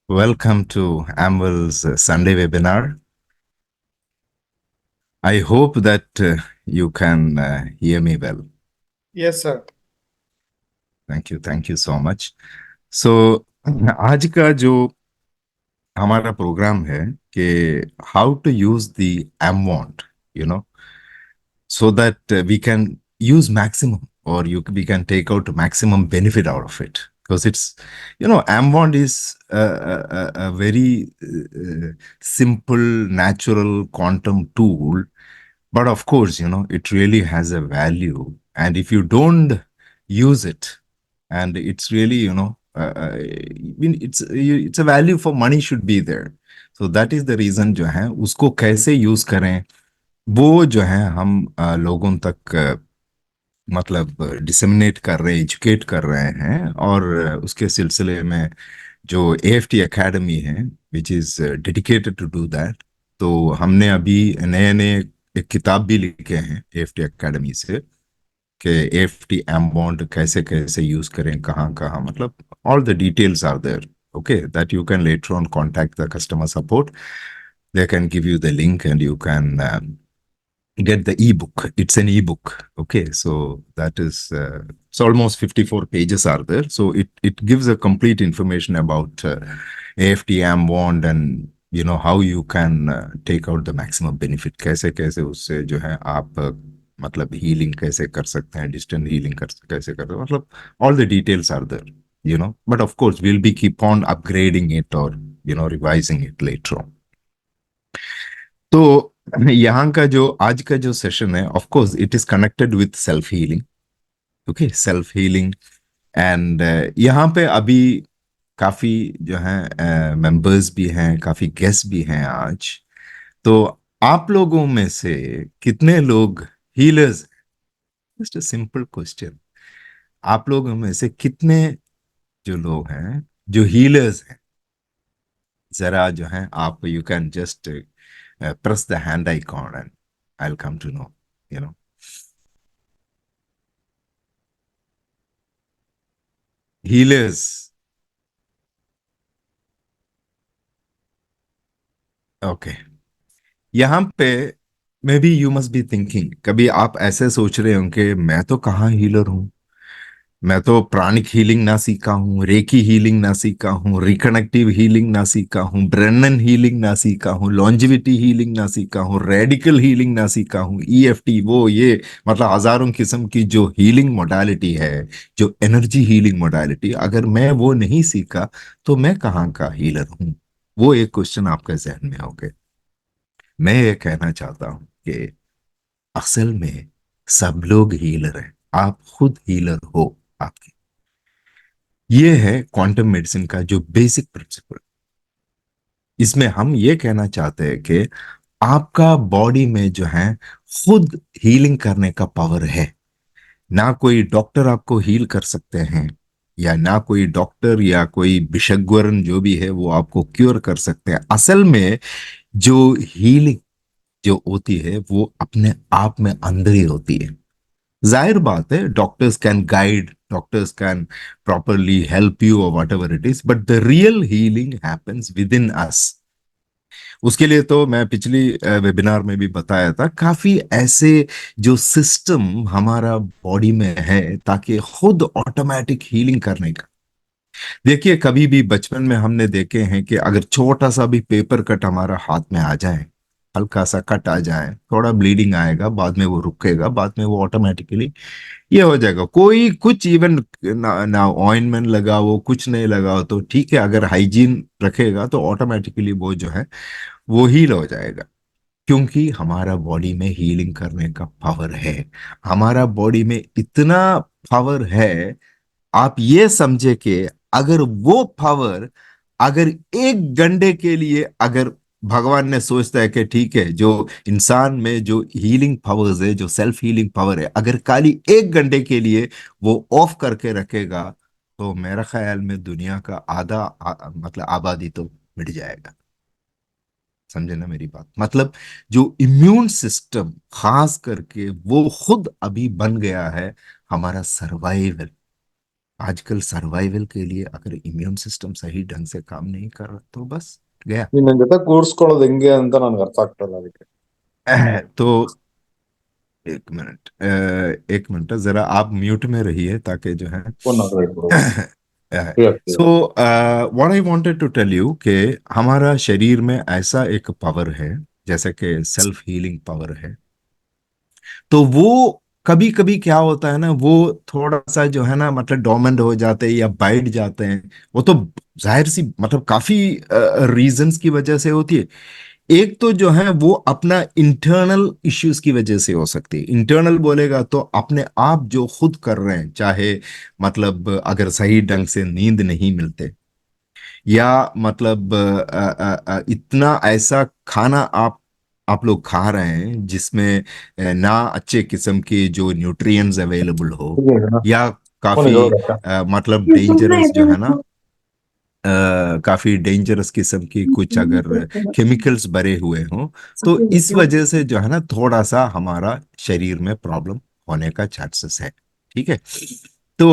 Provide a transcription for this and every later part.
Welcome to Amwell's Sunday webinar. I hope that you can hear me well. Yes, sir. Thank you so much. So आज का जो हमारा program है कि how to use the M wand, you know, so that we can use maximum or we can take out maximum benefit out of it, because it's, amwand is a very simple natural quantum tool. But of course, it really has a value, and if you don't use it, and it's really, I mean, it's a value for money should be there. So that is the reason जो है उसको कैसे use करें, वो जो है हम लोगों तक मतलब डिसेमिनेट कर रहे हैं, एजुकेट कर रहे हैं। और उसके सिलसिले में जो एएफटी एकेडमी है, which is dedicated to do that. तो हमने अभी नए नए एक किताब भी लिखे हैं एएफटी एकेडमी से, कि एएफटी एम बॉन्ड कैसे कैसे यूज करें, कहाँ कहाँ, मतलब all the details are there. Okay, that you can later on contact the customer support. They can give you the link and you can get the ebook. It's an ebook. Okay, so that is it's almost 54 pages are there. So it gives a complete information about AFT Amwand, and how you can take out the maximum benefit. कैसे कैसे उससे जो है आप मतलब healing कैसे कर सकते हैं, डिस्टेंट हीलिंग कर कैसे कर, मतलब all the details are there. But of course we'll be keep on upgrading it, or revising it later on. तो यहाँ का जो आज का जो सेशन है, of course it is connected with self healing. Okay, self healing. And यहाँ पे अभी काफी जो है मेंबर्स भी हैं, काफी गेस्ट भी हैं आज। तो आप लोगों में से कितने लोग healers? Just a simple question. आप लोगों में से कितने जो लोग हैं जो हीलर्स हैं? जरा जो है आप, you can just press the hand icon and I'll come to know, you know. Healers. Okay. यहाँ पे may be you must be thinking, कभी आप ऐसे सोच रहे होंगे मैं तो कहाँ हीलर हूँ, मैं तो प्राणिक हीलिंग ना सीखा हूँ, रेकी हीलिंग ना सीखा हूँ, रिकनेक्टिव हीलिंग ना सीखा हूँ, ब्रेनन हीलिंग ना सीखा हूँ, लॉन्जिविटी हीलिंग ना सीखा हूँ, रेडिकल हीलिंग ना सीखा हूँ, ईएफटी वो ये, मतलब हजारों किस्म की जो हीलिंग मोडालिटी है, जो एनर्जी हीलिंग मोडालिटी, अगर मैं वो नहीं सीखा तो मैं कहाँ का हीलर हूँ? वो एक क्वेश्चन आपके जहन में होगा। मैं ये कहना चाहता हूँ कि असल में सब लोग हीलर हैं, आप खुद हीलर हो। आपके ये है क्वांटम मेडिसिन का जो बेसिक प्रिंसिपल। इसमें हम ये कहना चाहते हैं कि आपका बॉडी में जो है खुद हीलिंग करने का पावर है। ना कोई डॉक्टर आपको हील कर सकते हैं, या ना कोई डॉक्टर या कोई विशेषज्ञ जो भी है वो आपको क्योर कर सकते हैं। असल में जो हीलिंग जो होती है वो अपने आप में अंदर ही होती है। जाहिर बात है, doctors can guide, doctors can properly help you और whatever it is, but the real healing happens within us. उसके लिए तो मैं पिछली वेबिनार में भी बताया था, काफी ऐसे जो सिस्टम हमारा बॉडी में है ताकि खुद ऑटोमेटिक हीलिंग करने का। देखिए, कभी भी बचपन में हमने देखे हैं कि अगर छोटा सा भी पेपर कट हमारा हाथ में आ जाए, हल्का सा कट आ जाए, थोड़ा ब्लीडिंग आएगा, बाद में वो रुकेगा, बाद में वो ऑटोमेटिकली ये हो जाएगा। कोई कुछ इवन ना ऑइंटमेंट लगाओ, कुछ नहीं लगाओ तो ठीक है, अगर हाइजीन रखेगा तो ऑटोमेटिकली वो जो है वो हील हो जाएगा। क्योंकि हमारा बॉडी में हीलिंग करने का पावर है। हमारा बॉडी में इतना पावर है, आप ये समझे कि अगर वो पावर, अगर एक घंटे के लिए, अगर भगवान ने सोचता है कि ठीक है, जो इंसान में जो हीलिंग पावर्स है, जो सेल्फ हीलिंग पावर है, अगर खाली एक घंटे के लिए वो ऑफ करके रखेगा, तो मेरा ख्याल में दुनिया का आधा मतलब आबादी तो मिट जाएगा। समझे ना मेरी बात? मतलब जो इम्यून सिस्टम खास करके वो खुद अभी बन गया है हमारा सर्वाइवल। आजकल सर्वाइवल के लिए अगर इम्यून सिस्टम सही ढंग से काम नहीं कर रहा तो बस गया। ನಿನ್ನ ಜೊತೆ ಕೂರ್ಸ್ಕೊಳ್ಳೋದು ಹೆಂಗೆ ಅಂತ ನನ್ಗೆ ಅರ್ಥ ಆಗ್ತಾ ಇಲ್ಲ ಅದಕ್ಕೆ. तो एक मिनट, एक मिनट जरा आप म्यूट में रहिए ताकि जो है। ಫೋನ್ ನಂಬರ್ ಇಟ್ಬಿಡು. So what I wanted to tell you कि हमारा शरीर में ऐसा एक पावर है, जैसे कि सेल्फ हीलिंग पावर है। तो वो कभी कभी क्या होता है ना, वो थोड़ा सा जो है ना मतलब डोमेंट हो जाते हैं या बैठ जाते हैं। वो तो जाहिर सी मतलब काफी रीजंस की वजह से होती है। एक तो जो है वो अपना इंटरनल इश्यूज की वजह से हो सकती है। इंटरनल बोलेगा तो अपने आप जो खुद कर रहे हैं, चाहे मतलब अगर सही ढंग से नींद नहीं मिलते, या मतलब इतना ऐसा खाना आप लोग खा रहे हैं जिसमें ना अच्छे किस्म के जो न्यूट्रिएंट्स अवेलेबल हो, या काफी ಫೋನಿಗೆ ಹೋಗಕ್ಕ. मतलब डेंजरस जो है ना, काफी डेंजरस किस्म की कुछ अगर केमिकल्स भरे हुए हों, तो इस वजह से जो है ना थोड़ा सा हमारा शरीर में प्रॉब्लम होने का चांसेस है। ठीक है। तो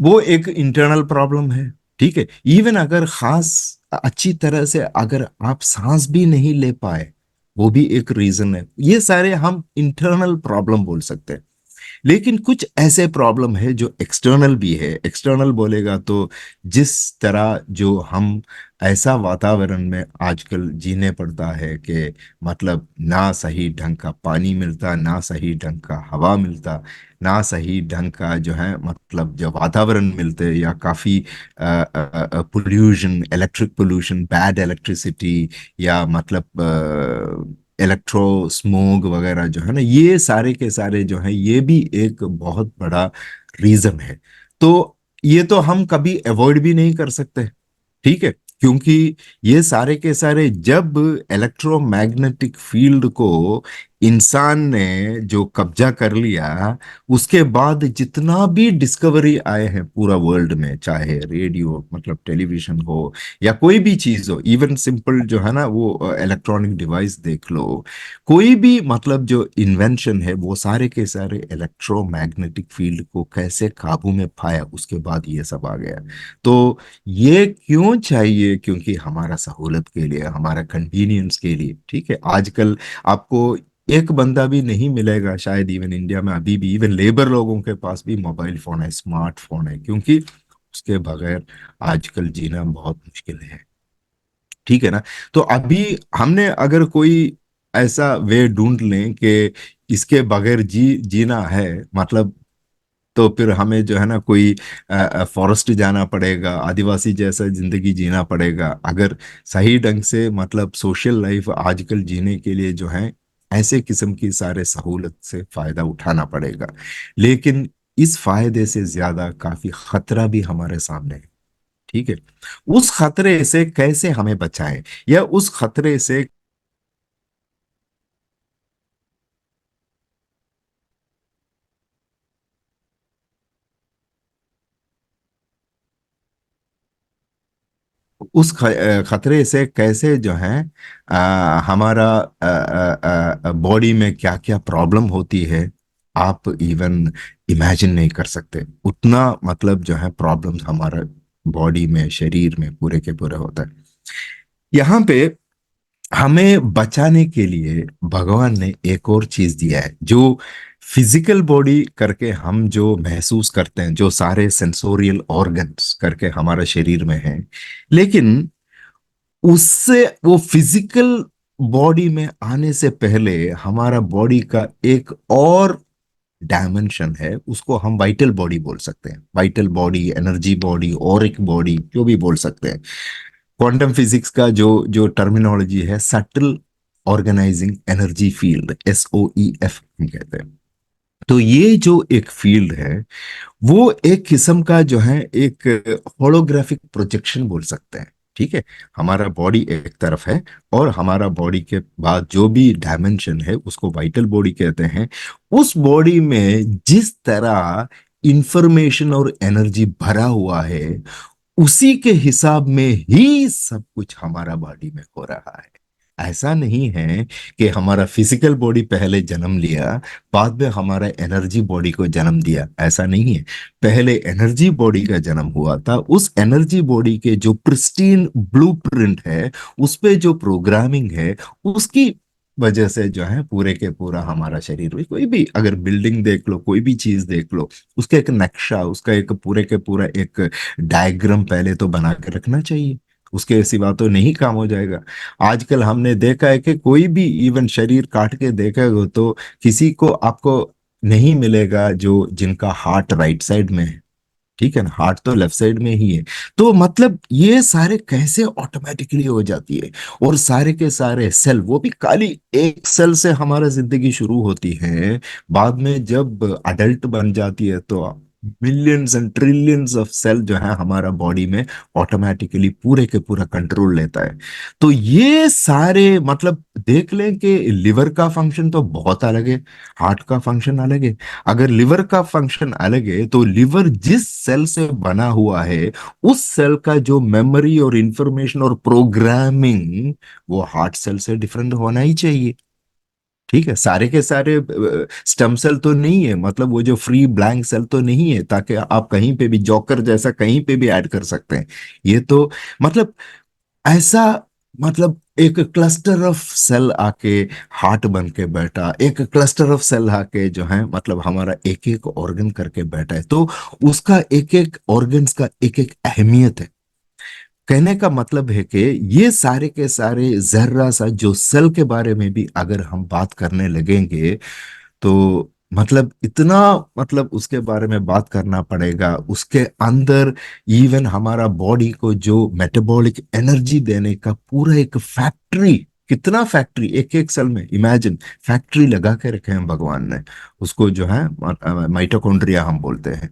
वो एक इंटरनल प्रॉब्लम है। ठीक है। इवन अगर खास अच्छी तरह से अगर आप सांस भी नहीं ले पाए, वो भी एक रीजन है। ये सारे हम इंटरनल प्रॉब्लम बोल सकते हैं। लेकिन कुछ ऐसे प्रॉब्लम है जो एक्सटर्नल भी है। एक्सटर्नल बोलेगा तो जिस तरह जो हम ऐसा वातावरण में आजकल जीने पड़ता है कि मतलब ना सही ढंग का पानी मिलता, ना सही ढंग का हवा मिलता, ना सही ढंग का जो है मतलब जो वातावरण मिलते, या काफी pollution, electric pollution, bad electricity, या मतलब इलेक्ट्रो स्मोग वगैरह जो है ना, ये सारे के सारे जो है ये भी एक बहुत बड़ा रीजन है। तो ये तो हम कभी अवॉइड भी नहीं कर सकते। ठीक है। क्योंकि ये सारे के सारे जब इलेक्ट्रोमैग्नेटिक फील्ड को इंसान ने जो कब्जा कर लिया, उसके बाद जितना भी डिस्कवरी आए हैं पूरा वर्ल्ड में, चाहे रेडियो मतलब टेलीविजन हो या कोई भी चीज हो, इवन सिंपल जो है ना वो इलेक्ट्रॉनिक डिवाइस देख लो, कोई भी मतलब जो इन्वेंशन है वो सारे के सारे इलेक्ट्रोमैग्नेटिक फील्ड को कैसे काबू में पाया, उसके बाद ये सब आ गया। तो ये क्यों चाहिए? क्योंकि हमारा सहूलत के लिए, हमारा कन्वीनियंस के लिए। ठीक है। आजकल आपको एक बंदा भी नहीं मिलेगा शायद इवन इंडिया में अभी भी, इवन लेबर लोगों के पास भी मोबाइल फोन है, स्मार्टफोन है, क्योंकि उसके बगैर आजकल जीना बहुत मुश्किल है। ठीक है ना। तो अभी हमने अगर कोई ऐसा वे ढूंढ लें कि इसके बगैर जीना है, मतलब तो फिर हमें जो है ना कोई फॉरेस्ट जाना पड़ेगा, आदिवासी जैसा जिंदगी जीना पड़ेगा। अगर सही ढंग से मतलब सोशल लाइफ आजकल जीने के लिए जो है ऐसे किस्म की सारे सहूलत से फायदा उठाना पड़ेगा। लेकिन इस फायदे से ज्यादा काफी खतरा भी हमारे सामने है। ठीक है। उस खतरे से कैसे हमें बचाएं, या उस खतरे से खतरे से कैसे जो है हमारा बॉडी में क्या क्या प्रॉब्लम होती है, आप इवन इमेजिन नहीं कर सकते। उतना मतलब जो है प्रॉब्लम हमारा बॉडी में, शरीर में पूरे के पूरे होता है। यहाँ पे हमें बचाने के लिए भगवान ने एक और चीज दिया है, जो फिजिकल बॉडी करके हम जो महसूस करते हैं, जो सारे सेंसोरियल ऑर्गन्स करके हमारा शरीर में है, लेकिन उससे वो फिजिकल बॉडी में आने से पहले हमारा बॉडी का एक और डायमेंशन है, उसको हम वाइटल बॉडी बोल सकते हैं। Vital body, energy body, Auric body, जो भी बोल सकते हैं। क्वांटम फिजिक्स का जो जो टर्मिनोलॉजी है, subtle organising energy field, SOEF हम कहते हैं। तो ये जो एक फील्ड है, वो एक किस्म का जो है एक होलोग्राफिक प्रोजेक्शन बोल सकते हैं। ठीक है। हमारा बॉडी एक तरफ है, और हमारा बॉडी के बाद जो भी डायमेंशन है उसको वाइटल बॉडी कहते हैं। उस बॉडी में जिस तरह इंफॉर्मेशन और एनर्जी भरा हुआ है, उसी के हिसाब में ही सब कुछ हमारा बॉडी में हो रहा है। ऐसा नहीं है कि हमारा फिजिकल बॉडी पहले जन्म लिया, बाद में हमारा एनर्जी बॉडी को जन्म दिया, ऐसा नहीं है। पहले एनर्जी बॉडी का जन्म हुआ था, उस एनर्जी बॉडी के जो प्रिस्टीन ब्लूप्रिंट है, उस पे जो प्रोग्रामिंग है, उसकी वजह से जो है पूरे के पूरा हमारा शरीर, कोई भी अगर बिल्डिंग देख लो, कोई भी चीज देख लो, उसका एक नक्शा, उसका एक पूरे के पूरा एक डायग्राम पहले तो बना के रखना चाहिए। उसके सिवा तो नहीं काम हो जाएगा। आजकल हमने देखा है कि कोई भी इवन शरीर काट के देखा हो तो किसी को आपको नहीं मिलेगा जो जिनका हार्ट राइट साइड में है, ठीक है ना, हार्ट तो लेफ्ट साइड में ही है। तो मतलब ये सारे कैसे ऑटोमेटिकली हो जाती है। और सारे के सारे सेल, वो भी खाली एक सेल से हमारा जिंदगी शुरू होती है, बाद में जब अडल्ट बन जाती है तो millions and trillions of cell जो है हमारा बॉडी में ऑटोमेटिकली पूरे के पूरा कंट्रोल लेता है। तो ये सारे मतलब देख लें कि लिवर का फंक्शन तो बहुत अलग है, हार्ट का फंक्शन अलग है। अगर लिवर का फंक्शन अलग है तो लिवर जिस सेल से बना हुआ है, उस सेल का जो मेमोरी और इंफॉर्मेशन और प्रोग्रामिंग, वो हार्ट सेल से डिफरेंट होना ही चाहिए। ठीक है, सारे के सारे स्टेम सेल तो नहीं है, मतलब वो जो फ्री ब्लैंक सेल तो नहीं है ताकि आप कहीं पे भी जॉकर जैसा कहीं पे भी ऐड कर सकते हैं। ये तो मतलब ऐसा, मतलब एक क्लस्टर ऑफ सेल आके हार्ट बन के बैठा, एक क्लस्टर ऑफ सेल आके जो है मतलब हमारा एक एक ऑर्गन करके बैठा है, तो उसका एक एक ऑर्गन्स का एक एक अहमियत है। कहने का मतलब है कि ये सारे के सारे जर्रा सा जो सेल के बारे में भी अगर हम बात करने लगेंगे तो मतलब इतना, मतलब उसके बारे में बात करना पड़ेगा। उसके अंदर इवन हमारा बॉडी को जो मेटाबॉलिक एनर्जी देने का पूरा एक फैक्ट्री, कितना फैक्ट्री एक एक सेल में, इमेजिन फैक्ट्री लगा के रखे हैं भगवान ने। उसको जो है माइटोकॉन्ड्रिया हम बोलते हैं।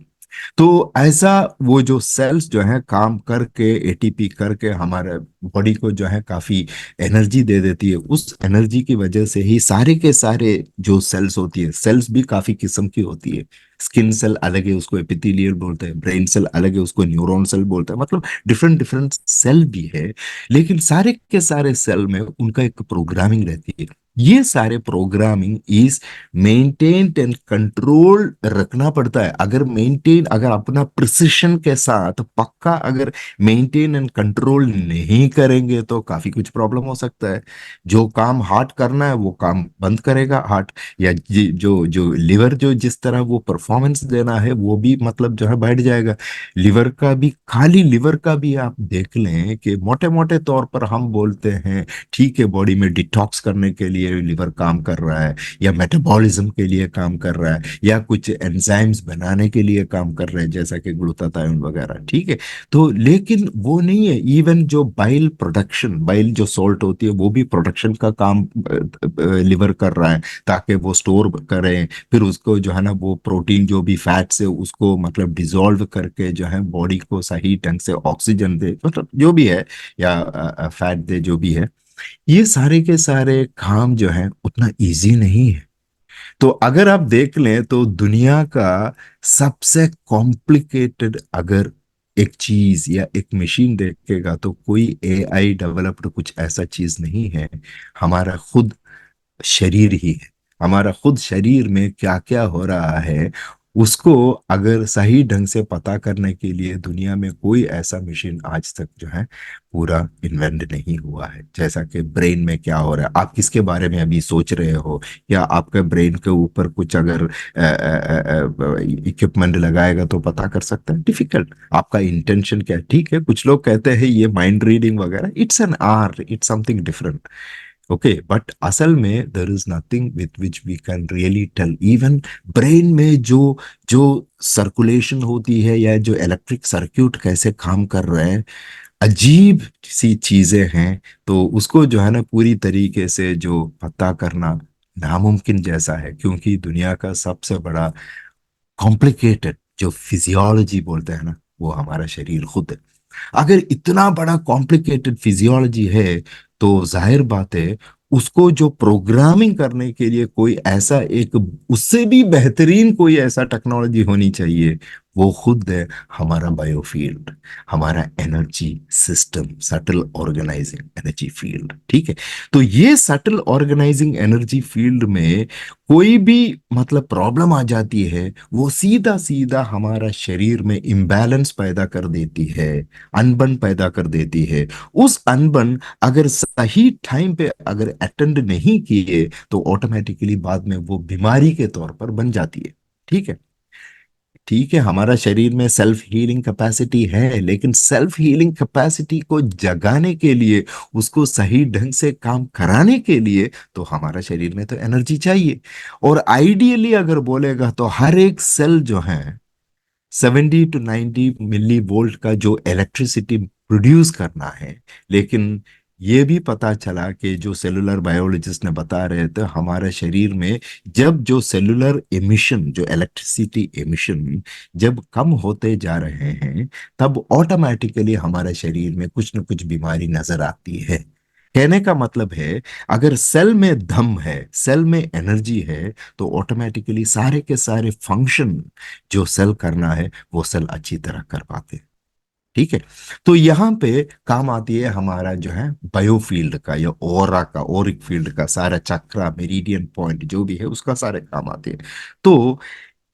तो ऐसा वो जो सेल्स जो है काम करके एटीपी करके हमारे बॉडी को जो है काफी एनर्जी दे देती है। उस एनर्जी की वजह से ही सारे के सारे जो सेल्स होती है, सेल्स भी काफी किस्म की होती है। स्किन सेल अलग है, उसको एपिथेलियल बोलते हैं। ब्रेन सेल अलग है, उसको न्यूरॉन सेल बोलते हैं। मतलब डिफरेंट डिफरेंट सेल भी है, लेकिन सारे के सारे सेल में उनका एक प्रोग्रामिंग रहती है। ये सारे programming is maintain and control रखना पड़ता है। अगर मेंटेन, अगर अपना प्रिसिशन के साथ पक्का अगर मेंटेन एंड कंट्रोल नहीं करेंगे तो काफी कुछ प्रॉब्लम हो सकता है। जो काम हार्ट करना है वो काम बंद करेगा हार्ट, या जो जो लिवर जो जिस तरह वो परफॉर्मेंस देना है वो भी मतलब जो है बैठ जाएगा। लिवर का भी, खाली लिवर का भी आप देख लें कि मोटे मोटे तौर पर हम बोलते हैं ठीक है, बॉडी में डिटॉक्स करने के लिए लिवर काम कर रहा है, या मेटाबॉलिज्म के लिए काम कर रहा है, या कुछ एंजाइम्स बनाने के लिए काम कर रहे हैं जैसा कि ग्लूटाथायोन वगैरह, ठीक है। तो लेकिन वो नहीं है, इवन जो बाइल प्रोडक्शन, बाइल जो सॉल्ट होती है वो भी प्रोडक्शन का काम लिवर कर रहा है, ताकि वो स्टोर करें, फिर उसको जो है ना वो प्रोटीन जो भी फैट से उसको मतलब डिसॉल्व करके जो है बॉडी को सही ढंग से ऑक्सीजन दे, मतलब जो भी है, या फैट दे, जो भी है। ये सारे के सारे काम जो है उतना इजी नहीं है। तो अगर आप देख लें तो दुनिया का सबसे कॉम्प्लिकेटेड अगर एक चीज या एक मशीन देखेगा तो कोई एआई डेवलप्ड कुछ ऐसा चीज नहीं है, हमारा खुद शरीर ही है। हमारा खुद शरीर में क्या क्या हो रहा है, उसको अगर सही ढंग से पता करने के लिए दुनिया में कोई ऐसा मशीन आज तक जो है पूरा इन्वेंट नहीं हुआ है। जैसा कि ब्रेन में क्या हो रहा है, आप किसके बारे में अभी सोच रहे हो, या आपके ब्रेन के ऊपर कुछ अगर इक्विपमेंट लगाएगा तो पता कर सकता है? डिफिकल्ट। आपका इंटेंशन क्या है? ठीक है, कुछ लोग कहते हैं ये माइंड रीडिंग वगैरह, it's an art, it's something different. Okay, but असल में there is nothing with which we can really tell. Even brain में जो जो सर्कुलेशन होती है या जो इलेक्ट्रिक सर्क्यूट कैसे काम कर रहे हैं, अजीब सी चीजें हैं। तो उसको जो है ना पूरी तरीके से जो पता करना नामुमकिन जैसा है, क्योंकि दुनिया का सबसे बड़ा कॉम्प्लिकेटेड जो फिजियोलॉजी बोलते हैं ना, वो हमारा शरीर खुद है। अगर इतना बड़ा कॉम्प्लिकेटेड फिजियोलॉजी है तो जाहिर बात है उसको जो प्रोग्रामिंग करने के लिए कोई ऐसा एक, उससे भी बेहतरीन कोई ऐसा टेक्नोलॉजी होनी चाहिए। वो खुद है हमारा बायोफील्ड, हमारा energy system, subtle organising energy field. ठीक है। तो ये सटल ऑर्गेनाइजिंग एनर्जी फील्ड में कोई भी मतलब प्रॉब्लम आ जाती है, वो सीधा सीधा हमारा शरीर में इम्बैलेंस पैदा कर देती है, अनबन पैदा कर देती है। उस अनबन अगर सही टाइम पे अगर अटेंड नहीं किए तो ऑटोमेटिकली बाद में वो बीमारी के तौर पर बन जाती है। ठीक है। ठीक है, हमारा शरीर में सेल्फ हीलिंग कैपेसिटी है, लेकिन सेल्फ हीलिंग कैपेसिटी को जगाने के लिए, उसको सही ढंग से काम कराने के लिए तो हमारा शरीर में तो एनर्जी चाहिए। और आइडियली अगर बोलेगा तो हर एक सेल जो है 70 to 90 मिली वोल्ट का जो इलेक्ट्रिसिटी प्रोड्यूस करना है। लेकिन ये भी पता चला कि जो सेलुलर बायोलॉजिस्ट ने बता रहे थे, हमारे शरीर में जब जो सेलुलर एमिशन, जो इलेक्ट्रिसिटी एमिशन जब कम होते जा रहे हैं, तब ऑटोमेटिकली हमारे शरीर में कुछ न कुछ बीमारी नजर आती है। कहने का मतलब है, अगर सेल में दम है, सेल में एनर्जी है, तो ऑटोमेटिकली सारे के सारे फंक्शन जो सेल करना है वो सेल अच्छी तरह कर पाते हैं। ठीक है। तो यहाँ पे काम आती है हमारा जो है बायोफील्ड का या ओरा का, ओरिक फील्ड का सारा चक्रा, मेरिडियन पॉइंट जो भी है उसका सारे काम आते हैं। तो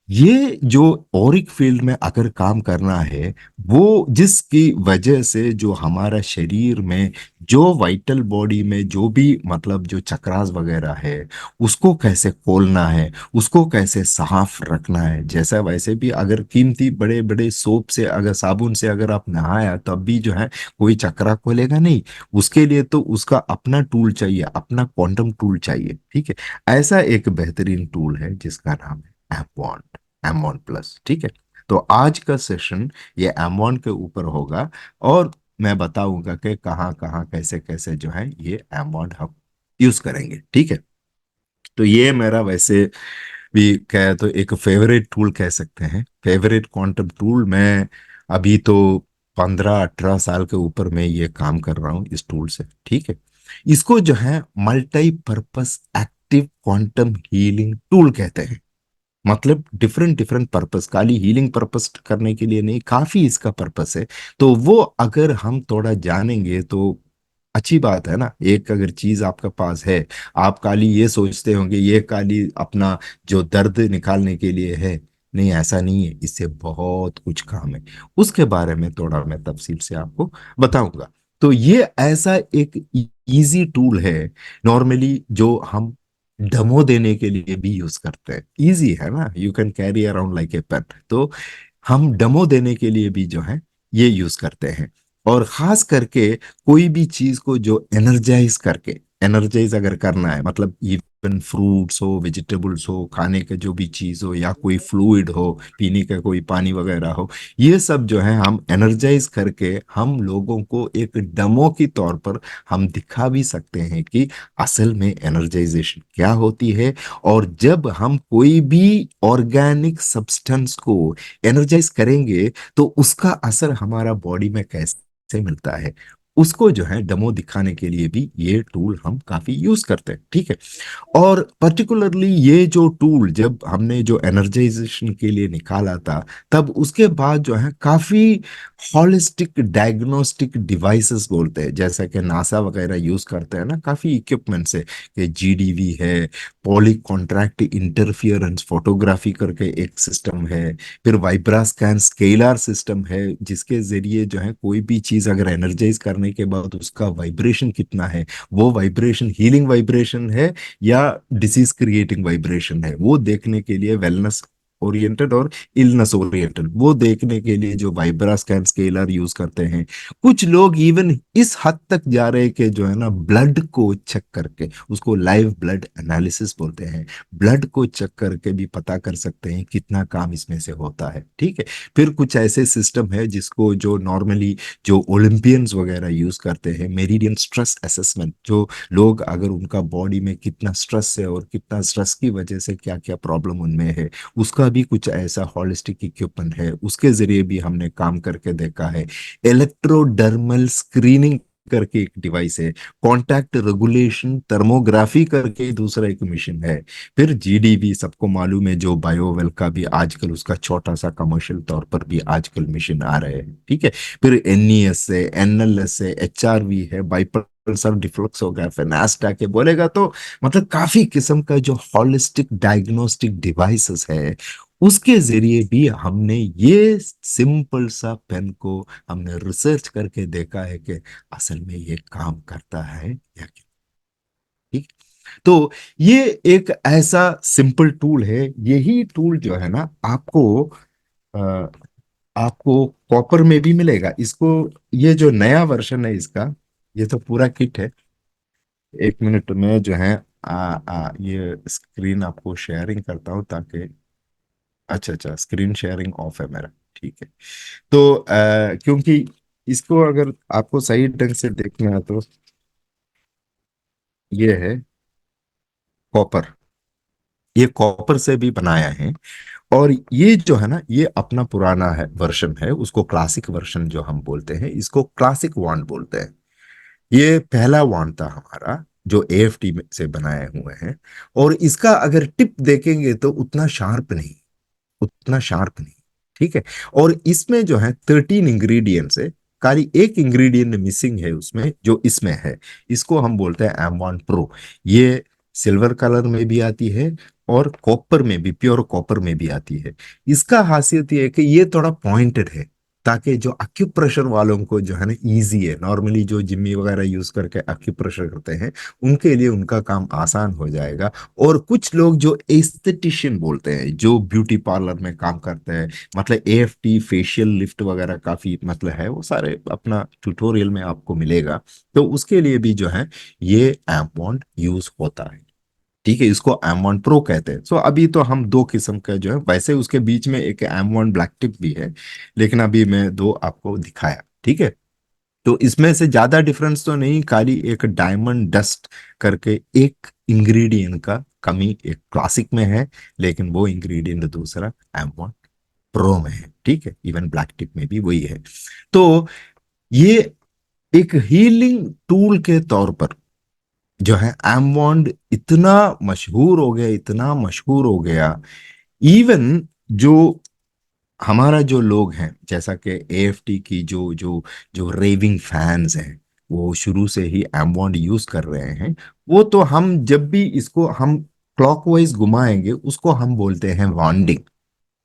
ये जो ऑरिक फील्ड में अगर काम करना है, वो जिसकी वजह से जो हमारा शरीर में जो वाइटल बॉडी में जो भी मतलब जो चक्रास वगैरह है, उसको कैसे खोलना है, उसको कैसे साफ रखना है। जैसा वैसे भी अगर कीमती बड़े बड़े सोप से, अगर साबुन से अगर आप नहाया तब भी जो है कोई चक्रा खोलेगा नहीं। उसके लिए तो उसका अपना टूल चाहिए, अपना क्वांटम टूल चाहिए। ठीक है। ऐसा एक बेहतरीन टूल है जिसका नाम है M1 प्लस। ठीक है। तो आज का सेशन ये M1 के ऊपर होगा, और मैं बताऊंगा कि कहाँ कहाँ कैसे कैसे जो है ये M1 हम यूज करेंगे। ठीक है। तो ये मेरा वैसे भी कहे तो एक फेवरेट टूल कह सकते हैं, फेवरेट क्वांटम टूल। मैं अभी तो 15-18 साल के ऊपर मैं ये काम कर रहा हूँ इस टूल से। ठीक है। इसको जो है multipurpose active quantum healing tool कहते हैं। मतलब डिफरेंट डिफरेंट पर्पस, खाली हीलिंग पर्पस करने के लिए नहीं, काफी इसका पर्पस है। तो वो अगर हम थोड़ा जानेंगे तो अच्छी बात है ना। एक अगर चीज आपके पास है, आप खाली ये सोचते होंगे ये खाली अपना जो दर्द निकालने के लिए है, नहीं ऐसा नहीं है, इससे बहुत कुछ काम है। उसके बारे में थोड़ा मैं तफसील से आपको बताऊंगा। तो ये ऐसा एक इजी टूल है, नॉर्मली जो हम डेमो देने के लिए भी यूज करते हैं। इजी है ना, you can carry around like a pet. तो हम डेमो देने के लिए भी जो है ये यूज करते हैं। और खास करके कोई भी चीज को जो एनर्जाइज करके, एनर्जाइज अगर करना है, मतलब इवन फ्रूट्स हो, वेजिटेबल्स हो, खाने का जो भी चीज हो, या कोई फ्लूइड हो, पीने का कोई पानी वगैरह हो, ये सब जो है हम एनर्जाइज करके हम लोगों को एक डेमो की तौर पर हम दिखा भी सकते हैं कि असल में एनर्जाइजेशन क्या होती है। और जब हम कोई भी ऑर्गेनिक सब्सटेंस को एनर्जाइज करेंगे तो उसका असर हमारा बॉडी में कैसे मिलता है, उसको जो है डेमो दिखाने के लिए भी ये टूल हम काफी यूज करते हैं। ठीक है। और पर्टिकुलरली ये जो टूल जब हमने जो एनर्जाइजेशन के लिए निकाला था, तब उसके बाद जो है काफी हॉलिस्टिक डायग्नोस्टिक डिवाइसेस बोलते हैं, जैसा कि नासा वगैरह यूज करते हैं ना, काफी इक्विपमेंट्स है कि जीडीवी है, पॉली कॉन्ट्रैक्ट इंटरफियरेंस फोटोग्राफी करके एक सिस्टम है, फिर वाइब्रा स्कैन स्केलर सिस्टम है, जिसके जरिए जो है कोई भी चीज अगर एनर्जाइज करने के बाद उसका वाइब्रेशन कितना है, वो वाइब्रेशन हीलिंग वाइब्रेशन है या डिसीज क्रिएटिंग वाइब्रेशन है, वो देखने के लिए वेलनेस ओरिएंटेड और इलनेस ओरिएंटेड, वो देखने के लिए जो वाइब्रा स्कैन स्केलर यूज करते हैं। कुछ लोग इवन इस हद तक जा रहे हैं कि जो है ना ब्लड को चेक करके, उसको लाइव ब्लड एनालिसिस बोलते हैं, ब्लड को चेक करके भी पता कर सकते हैं कितना काम इसमें से होता है। ठीक है। फिर कुछ ऐसे सिस्टम है जिसको जो नॉर्मली जो ओलंपियंस वगैरह यूज करते हैं, मेरिडियन स्ट्रेस असेसमेंट, जो लोग अगर उनका बॉडी में कितना स्ट्रेस है और कितना स्ट्रेस की वजह से क्या क्या प्रॉब्लम उनमें है, उसका भी कुछ ऐसा हॉलिस्टिक इक्विपमेंट है, उसके जरिए भी हमने काम करके देखा है। इलेक्ट्रोडर्मल स्क्रीनिंग करके एक डिवाइस है, कॉन्टैक्ट रेगुलेशन थर्मोग्राफी करके दूसरा एक मशीन है, फिर जीडीवी सबको मालूम है जो बायोवेल का भी आजकल उसका छोटा सा कमर्शियल तौर पर भी आजकल मशीन आ रहे हैं, ठीक है। फिर एनईएस है, एनएलएस है, एचआरवी है, बाइपल्सर डिफ्लक्स हो गया, फिर नास्डैक है, बोलेगा तो मतलब काफी किस्म का जो हॉलिस्टिक डायग्नोस्टिक डिवाइसेस है, उसके जरिए भी हमने ये सिंपल सा पेन को हमने रिसर्च करके देखा है कि असल में ये काम करता है या क्या। ठीक। तो ये एक ऐसा सिंपल टूल है, यही टूल जो है ना आपको अ, आपको कॉपर में भी मिलेगा इसको। ये जो नया वर्जन है इसका, ये तो पूरा किट है। एक मिनट में जो है ये स्क्रीन आपको शेयरिंग करता हूँ ताकि, अच्छा अच्छा स्क्रीन शेयरिंग ऑफ है मेरा, ठीक है। तो क्योंकि इसको अगर आपको सही ढंग से देखना है तो ये है कॉपर, ये कॉपर से भी बनाया है। और ये जो है ना ये अपना पुराना है वर्जन है, उसको क्लासिक वर्जन जो हम बोलते हैं, इसको क्लासिक वांड बोलते हैं। ये पहला वांड था हमारा जो एएफटी से बनाए हुए हैं। और इसका अगर टिप देखेंगे तो उतना शार्प नहीं, उतना शार्प नहीं, ठीक है। और इसमें जो है 13 इंग्रेडिएंट्स है, खाली एक इंग्रेडिएंट मिसिंग है उसमें जो इसमें है, इसको हम बोलते हैं एम1 प्रो। ये सिल्वर कलर में भी आती है और कॉपर में भी, प्योर कॉपर में भी आती है। इसका खासियत ये है कि ये थोड़ा पॉइंटेड है, ताकि जो अक्यूप्रेशर वालों को जो है ना इजी है, नॉर्मली जो जिम्मी वगैरह यूज करके अक्यूप्रेशर करते हैं उनके लिए उनका काम आसान हो जाएगा। और कुछ लोग जो एस्थेटिशियन बोलते हैं, जो ब्यूटी पार्लर में काम करते हैं, मतलब एएफटी फेशियल लिफ्ट वगैरह काफी मतलब है, वो सारे अपना ट्यूटोरियल में आपको मिलेगा। तो उसके लिए भी जो है ये एम्पॉन्ड यूज होता है, ठीक है। इसको M1 प्रो कहते हैं। सो अभी तो हम दो किस्म का जो है, वैसे उसके बीच में एक M1 ब्लैक टिप भी है, लेकिन अभी मैं दो आपको दिखाया, ठीक है। तो इसमें से ज्यादा डिफरेंस तो नहीं, खाली एक डायमंड डस्ट करके एक इंग्रेडिएंट का कमी एक क्लासिक में है, लेकिन वो इंग्रेडिएंट दूसरा M1 प्रो में है, ठीक है। इवन ब्लैक टिप में भी वही है। तो ये एक हीलिंग टूल के तौर पर जो है एमवॉन्ड इतना मशहूर हो गया, इतना मशहूर हो गया। इवन जो हमारा जो लोग हैं, जैसा कि एएफटी की जो जो जो रेविंग फैंस हैं, वो शुरू से ही एमवॉन्ड यूज कर रहे हैं। वो तो हम जब भी इसको हम क्लॉकवाइज घुमाएंगे उसको हम बोलते हैं वॉन्डिंग,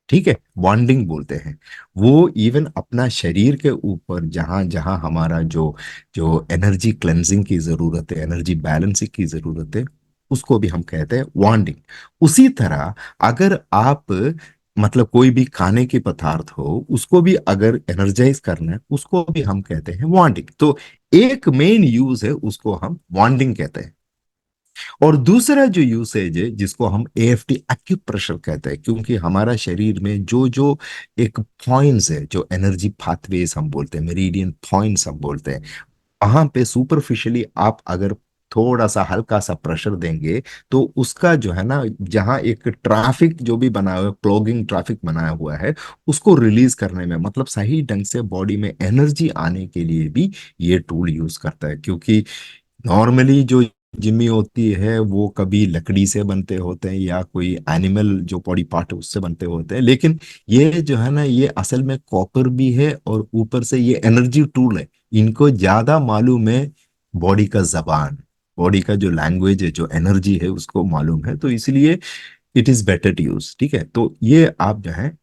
ठीक है, बॉन्डिंग बोलते हैं। वो इवन अपना शरीर के ऊपर जहां जहां हमारा जो जो एनर्जी क्लेंजिंग की जरूरत है, एनर्जी बैलेंसिंग की जरूरत है, उसको भी हम कहते हैं बॉन्डिंग। उसी तरह अगर आप मतलब कोई भी खाने के पदार्थ हो उसको भी अगर एनर्जाइज करना है उसको भी हम कहते हैं बॉन्डिंग। तो एक मेन यूज है उसको हम बॉन्डिंग कहते हैं। और दूसरा जो यूसेज है जिसको हम एएफटी एक्यूप्रेशर कहते हैं, क्योंकि हमारा शरीर में जो जो एक पॉइंट्स है, जो एनर्जी पाथवेज हम बोलते हैं, मेरिडियन पॉइंट्स हम बोलते हैं, वहां पे सुपरफिशियली आप अगर थोड़ा सा हल्का सा प्रेशर देंगे तो उसका जो है ना, जहां एक ट्रैफिक जो भी बना हुआ है, क्लॉगिंग ट्रैफिक बनाया हुआ है, उसको रिलीज करने में, मतलब सही ढंग से बॉडी में एनर्जी आने के लिए भी ये टूल यूज करता है। क्योंकि नॉर्मली जो जिम्मी होती है वो कभी लकड़ी से बनते होते हैं या कोई एनिमल जो बॉडी पार्ट है उससे बनते होते हैं, लेकिन ये जो है ना ये असल में कॉपर भी है और ऊपर से ये एनर्जी टूल है। इनको ज्यादा मालूम है बॉडी का जबान, बॉडी का जो लैंग्वेज है, जो एनर्जी है उसको मालूम है, तो इसलिए it is better to use, ठीक है। तो ये आप जो है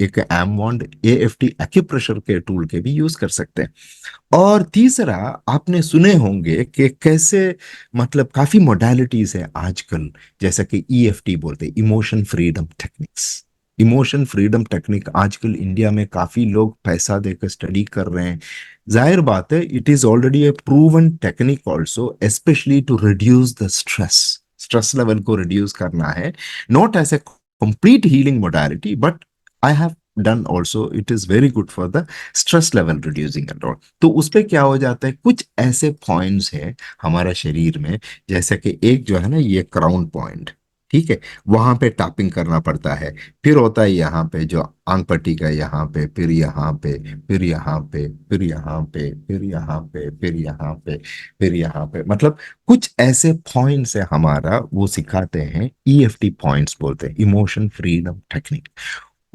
एक एमवॉन्ड एएफटी एक्यूप्रेशर के टूल के भी यूज कर सकते हैं। और तीसरा, आपने सुने होंगे कि कैसे मतलब काफी मोडालिटीज है आजकल, जैसा कि ईएफटी बोलते हैं, emotion freedom techniques. Emotion freedom technique आजकल इंडिया में काफी लोग पैसा देकर स्टडी कर रहे हैं। जाहिर बात है, it is already a proven technique also, specially to reduce the stress, stress level को रिड्यूस करना है। Not as a complete healing modality, but I have done also, it is very good for the stress level reducing and all. तो उस पे क्या हो जाता है, कुछ ऐसे पॉइंट्स हैं हमारा शरीर में, जैसे कि एक जो है ना ये क्राउन पॉइंट, ठीक है, वहां पे टैपिंग करना पड़ता है। फिर होता है यहाँ पे जो आंग पट्टी का, यहाँ पे, फिर यहाँ पे, फिर यहाँ पे, फिर यहाँ पे, फिर यहाँ पे, फिर यहाँ पे, फिर यहाँ पे, मतलब कुछ ऐसे पॉइंट्स है हमारा, वो सिखाते हैं, ईएफटी पॉइंट्स बोलते हैं, इमोशन फ्रीडम टेक्निक।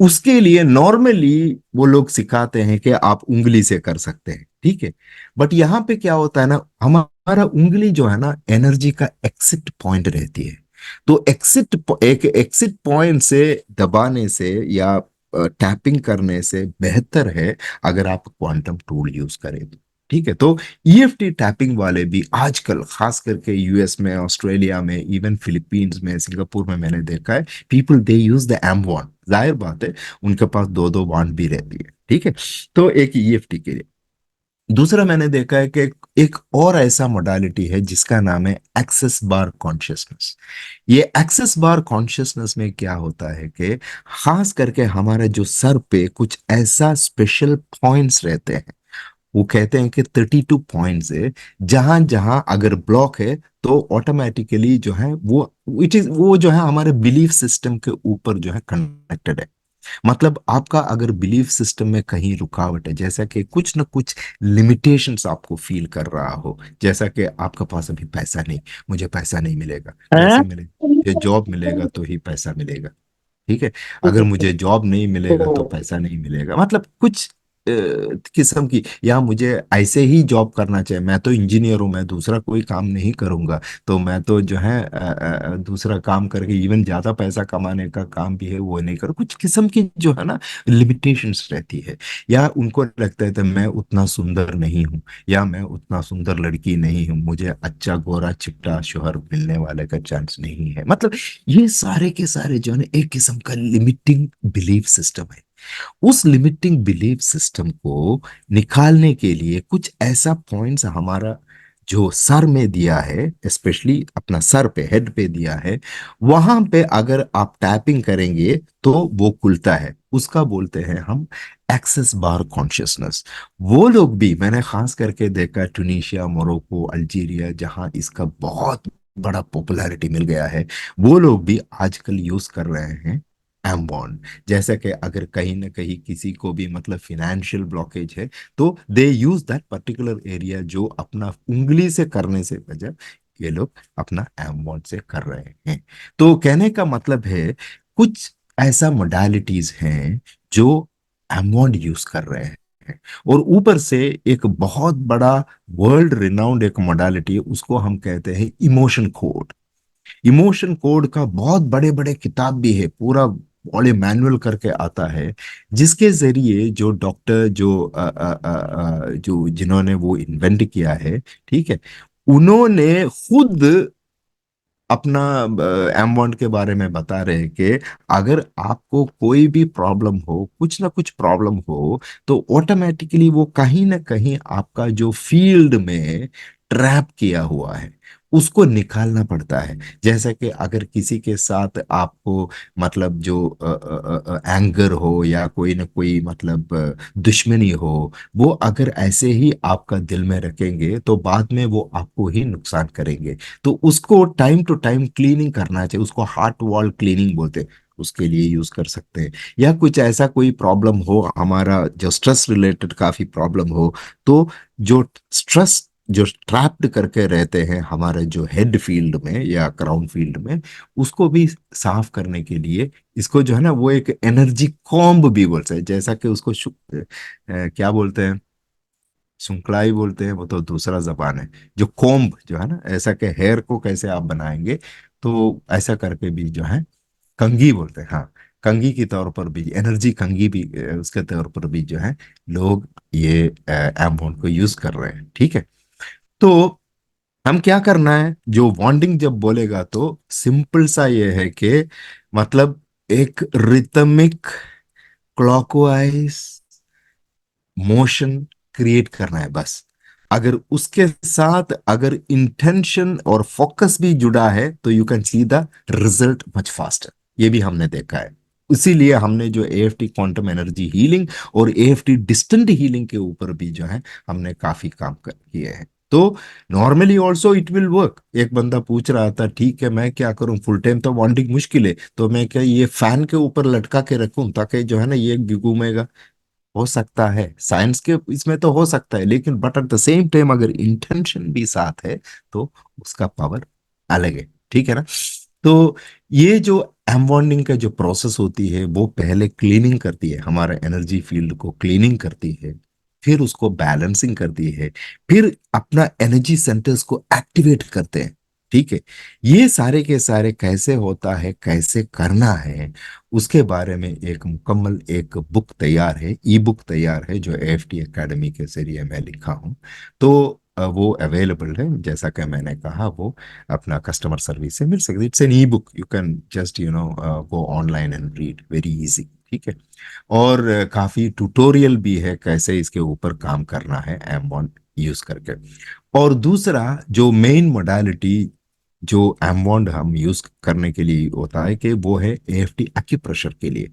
उसके लिए नॉर्मली वो लोग सिखाते हैं कि आप उंगली से कर सकते हैं, ठीक है। बट यहाँ पे क्या होता है ना, हमारा उंगली जो है ना, एनर्जी का एक्सिट पॉइंट रहती है। तो एक एक्सिट पॉइंट से दबाने से या टैपिंग करने से बेहतर है अगर आप क्वांटम टूल यूज करें तो। ठीक है, तो ईएफटी टैपिंग वाले भी आजकल खास करके यूएस में, ऑस्ट्रेलिया में, इवन फिलीपींस में, सिंगापुर में मैंने देखा है, people they use the M wand. जाहिर बात है, उनके पास दो दो वॉन्ड भी रहती है, ठीक है। तो एक ईएफटी के लिए। दूसरा मैंने देखा है कि एक और ऐसा मोडालिटी है जिसका नाम है एक्सेस बार कॉन्शियसनेस। ये एक्सेस बार कॉन्शियसनेस में क्या होता है कि खास करके हमारे जो सर पे कुछ ऐसा स्पेशल पॉइंट्स रहते हैं, वो कहते हैं कि 32 पॉइंट्स है, जहां जहां अगर ब्लॉक है तो ऑटोमेटिकली जो है वो इट इज वो जो है हमारे बिलीफ सिस्टम के ऊपर जो है कनेक्टेड है। मतलब आपका अगर बिलीफ सिस्टम में कहीं रुकावट है, जैसा कि कुछ ना कुछ लिमिटेशंस आपको फील कर रहा हो, जैसा कि आपके पास अभी पैसा नहीं, मुझे पैसा नहीं मिलेगा, कैसे मिलेगा? ये जॉब मिलेगा तो ही पैसा मिलेगा, ठीक है। अगर मुझे जॉब नहीं मिलेगा तो पैसा नहीं मिलेगा, मतलब कुछ किस्म की, या मुझे ऐसे ही जॉब करना चाहिए, मैं तो इंजीनियर हूं, मैं दूसरा कोई काम नहीं करूंगा, तो मैं तो जो है दूसरा काम करके इवन ज्यादा पैसा कमाने का काम भी है वो नहीं करूँ, कुछ किस्म की जो है ना लिमिटेशंस रहती है। या उनको लगता है तो मैं उतना सुंदर नहीं हूँ, या मैं उतना सुंदर लड़की नहीं हूँ, मुझे अच्छा गोरा चिपटा शोहर मिलने वाले का चांस नहीं है, मतलब ये सारे के सारे जो है ना एक किस्म का लिमिटिंग बिलीफ सिस्टम है। उस लिमिटिंग बिलीफ सिस्टम को निकालने के लिए कुछ ऐसा पॉइंट्स हमारा जो सर में दिया है, स्पेशली अपना सर पे, हेड पे दिया है, वहां पे अगर आप टैपिंग करेंगे तो वो खुलता है, उसका बोलते हैं हम एक्सेस बार कॉन्शियसनेस। वो लोग भी मैंने खास करके देखा, ट्यूनीशिया, मोरक्को, अल्जीरिया, जहां इसका बहुत बड़ा पॉपुलैरिटी मिल गया है, वो लोग भी आजकल यूज कर रहे हैं एम बॉन्ड। जैसा कि अगर कहीं ना कहीं किसी को भी मतलब फिनेंशियल ब्लॉकेज है, तो दे यूज दैट पर्टिकुलर एरिया, जो अपना उंगली से करने से बजाय ये लोग अपना एम बॉन्ड से कर रहे हैं। तो कहने का मतलब है, कुछ ऐसा मोडालिटीज हैं जो एम बॉन्ड यूज कर रहे हैं। और ऊपर से एक बहुत बड़ा वर्ल्ड रिनाउंड एक मोडालिटी है, उसको हम कहते हैं इमोशन कोड। इमोशन कोड का बहुत बड़े बड़े किताब भी है, पूरा बड़े मैनुअल करके आता है, जिसके जरिए जो डॉक्टर जो जिन्होंने वो इन्वेंट किया है, ठीक है, उन्होंने खुद अपना एमबॉन्ड के बारे में बता रहे हैं कि अगर आपको कोई भी प्रॉब्लम हो, कुछ ना कुछ प्रॉब्लम हो, तो ऑटोमेटिकली वो कहीं ना कहीं आपका जो फील्ड में ट्रैप किया हुआ है उसको निकालना पड़ता है। जैसा कि अगर किसी के साथ आपको मतलब जो एंगर हो या कोई ना कोई मतलब दुश्मनी हो, वो अगर ऐसे ही आपका दिल में रखेंगे तो बाद में वो आपको ही नुकसान करेंगे। तो उसको टाइम टू टाइम क्लीनिंग करना चाहिए, उसको हार्ट वॉल क्लीनिंग बोलते हैं, उसके लिए यूज कर सकते हैं। या कुछ ऐसा कोई प्रॉब्लम हो हमारा, जो स्ट्रेस रिलेटेड काफी प्रॉब्लम हो, तो जो स्ट्रेस जो ट्रैप्ड करके रहते हैं हमारे जो हेड फील्ड में या क्राउन फील्ड में, उसको भी साफ करने के लिए इसको जो है ना वो एक एनर्जी कॉम्ब भी बोलते हैं, जैसा कि उसको क्या बोलते हैं, सुनक्लाई बोलते हैं, वो तो दूसरा जबान है। जो कोम्ब जो है ना, ऐसा के हेयर को कैसे आप बनाएंगे, तो ऐसा करके भी जो है कंघी बोलते हैं, हाँ, कंघी के तौर पर भी, एनर्जी कंघी भी उसके तौर पर भी जो है लोग ये एम्बोन को यूज कर रहे हैं, ठीक है। तो हम क्या करना है, जो बॉन्डिंग जब बोलेगा तो सिंपल सा ये है कि मतलब एक रिदमिक क्लॉकवाइज मोशन क्रिएट करना है बस। अगर उसके साथ अगर इंटेंशन और फोकस भी जुड़ा है तो you can see the result much faster. ये भी हमने देखा है। इसीलिए हमने जो एएफटी क्वांटम एनर्जी हीलिंग और एएफटी डिस्टेंट हीलिंग के ऊपर भी जो है हमने काफी काम किए हैं। तो normally also it will work. एक बंदा पूछ रहा था, ठीक है मैं क्या करूं, फुल टाइम तो बॉन्डिंग मुश्किल है, तो मैं क्या ये फैन के ऊपर लटका के रखूं ताकि जो है ना ये घूमेगा। हो सकता है साइंस के इसमें तो हो सकता है, लेकिन but at the same time अगर इंटेंशन भी साथ है तो उसका पावर अलग है, ठीक है ना। तो ये जो एम बॉन्डिंग का जो प्रोसेस होती है वो पहले क्लीनिंग करती है, हमारे एनर्जी फील्ड को क्लीनिंग करती है, फिर उसको बैलेंसिंग करती है, फिर अपना एनर्जी सेंटर्स को एक्टिवेट करते हैं, ठीक है। ये सारे के सारे कैसे होता है, कैसे करना है, उसके बारे में एक मुकम्मल एक बुक तैयार है, ई बुक तैयार है, जो एएफटी एकेडमी के जरिए मैं लिखा हूँ। तो वो अवेलेबल है, जैसा कि मैंने कहा, वो अपना कस्टमर सर्विस से मिल सकती है। It's an e book, you can just go online and read very easy, ठीक है। और काफी ट्यूटोरियल भी है कैसे इसके ऊपर काम करना है एम यूज करके। और दूसरा जो मेन मोडालिटी जो एमबॉन्ड हम यूज करने के लिए होता है कि वो है एएफटी एक्यूप्रेशर के लिए।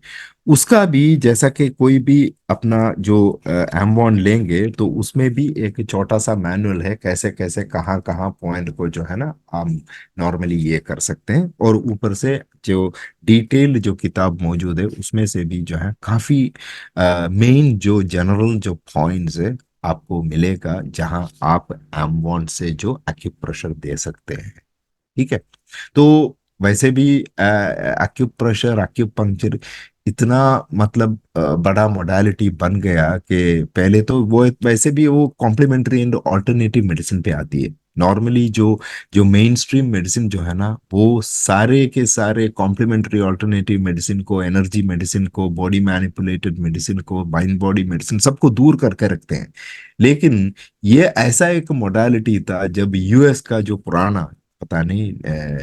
उसका भी जैसा कि कोई भी अपना जो एमबॉन्ड लेंगे तो उसमें भी एक छोटा सा मैनुअल है, कैसे कैसे कहाँ कहाँ पॉइंट को जो है ना हम नॉर्मली ये कर सकते हैं। और ऊपर से जो डिटेल्ड जो किताब मौजूद है उसमें से भी जो है काफी मेन जो जनरल जो पॉइंट्स है आपको मिलेगा, जहां आप एमबॉन्ड से जो एक्यूप्रेशर दे सकते हैं, ठीक है। तो वैसे भी एक्यूप्रेशर एक्यूपंक्चर इतना मतलब बड़ा मोडालिटी बन गया कि पहले तो वो वैसे भी वो कॉम्प्लीमेंट्री एंड ऑल्टरनेटिव मेडिसिन पे आती है। नॉर्मली जो जो मेन स्ट्रीम मेडिसिन जो है ना वो सारे के सारे कॉम्प्लीमेंट्री ऑल्टरनेटिव मेडिसिन को, एनर्जी मेडिसिन को, बॉडी मैनिपुलेटेड मेडिसिन को, माइंड बॉडी मेडिसिन सबको दूर करके रखते हैं। लेकिन ये ऐसा एक मोडालिटी था जब यूएस का जो पुराना, पता नहीं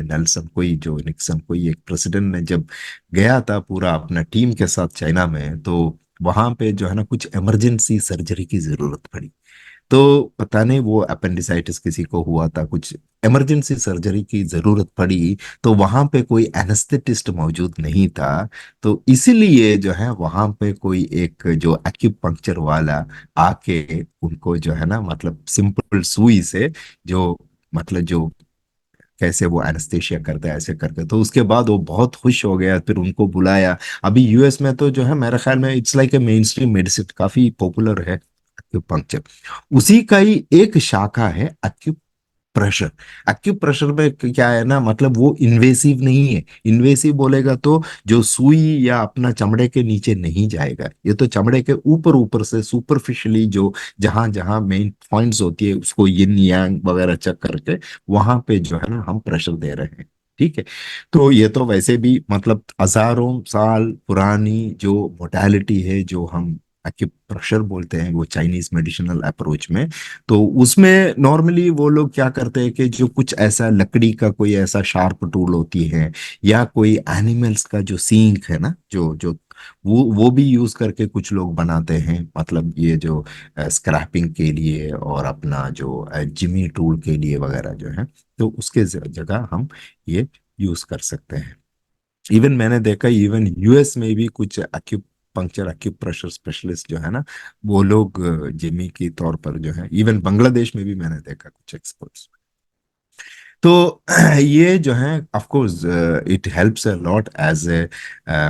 नेल्सन कोई जो निक्सन कोई एक प्रेसिडेंट ने जब गया था पूरा अपना टीम के साथ चाइना में, तो वहां पे जो है ना कुछ इमरजेंसी सर्जरी की जरूरत पड़ी। तो पता नहीं वो अपेंडिसाइटिस किसी को हुआ था, कुछ इमरजेंसी सर्जरी की जरूरत पड़ी, तो वहां पे कोई एनेस्थेटिस्ट मौजूद नहीं था। तो इसीलिए जो है वहां पे कोई एक जो एक्यूपंक्चर वाला आके उनको जो है ना मतलब सिंपल सुई से जो मतलब जो कैसे वो एनेस्थेशिया करता है ऐसे करके, तो उसके बाद वो बहुत खुश हो गया, फिर उनको बुलाया। अभी यूएस में तो जो है मेरे ख्याल में it's like a main stream medicine, काफी पॉपुलर है एक्यूपंक्चर। उसी का ही एक शाखा है प्रेशर। एक्यूप्रेशर में क्या है ना मतलब वो इन्वेसिव नहीं है। इन्वेसिव बोलेगा तो जो सुई या अपना चमड़े के नीचे नहीं जाएगा, ये तो चमड़े के ऊपर ऊपर से सुपरफिशियली जो जहां जहां मेन पॉइंट्स होती है उसको यिन यांग वगैरह चेक करके वहां पे जो है ना हम प्रेशर दे रहे हैं, ठीक है। तो ये तो वैसे भी मतलब हजारों साल पुरानी जो मोडालिटी है जो हम एक्यूप्रेशर बोलते हैं वो चाइनीज मेडिसिनल अप्रोच में। तो उसमें नॉर्मली वो लोग क्या करते हैं कि जो कुछ ऐसा लकड़ी का कोई ऐसा शार्प टूल होती है, या कोई एनिमल्स का जो सींग है ना जो जो वो भी यूज करके कुछ लोग बनाते हैं, मतलब ये जो स्क्रैपिंग के लिए और अपना जो जिमी टूल के लिए वगैरह जो है, तो उसके जगह हम ये यूज कर सकते हैं। इवन मैंने देखा इवन यूएस में भी कुछ पंक्चर एक्यूप्रेशर स्पेशलिस्ट जो है ना वो लोग जिमी के तौर पर जो है, इवन बांग्लादेश में भी मैंने देखा कुछ एक्सपर्ट्स। तो ये जो है of course it helps a lot as a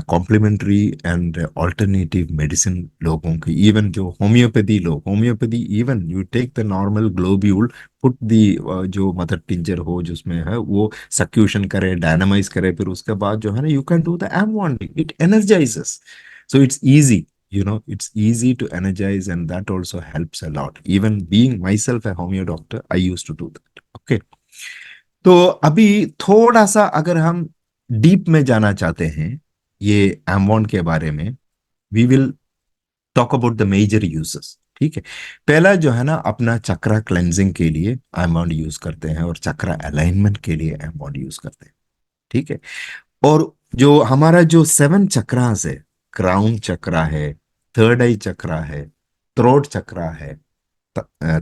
complementary and alternative medicine लोगों की। इवन जो होम्योपैथी लोग, homeopathy even you take the normal globule, put the जो मदर टिंजर हो जिसमें है वो सक्यूशन करे, डायनामाइज करे, फिर उसके बाद जो है ना you can do the M bonding, it energises. So it's easy, it's easy to energize, and that also helps a lot. Even being myself a homeo doctor, I used to do that. Okay. तो अभी थोड़ा सा अगर हम deep में जाना चाहते हैं ये एमबॉन्ड के बारे में, we will talk about the major uses, ठीक है। पहला जो है ना अपना चक्रा क्लेंजिंग के लिए एमबॉन्ड यूज करते हैं, और चक्रा अलाइनमेंट के लिए एमबॉन्ड यूज करते हैं, ठीक है। और जो हमारा जो 7 चक्रास है, क्राउन चक्रा है, थर्ड आई चक्रा है, थ्रोट चक्रा है,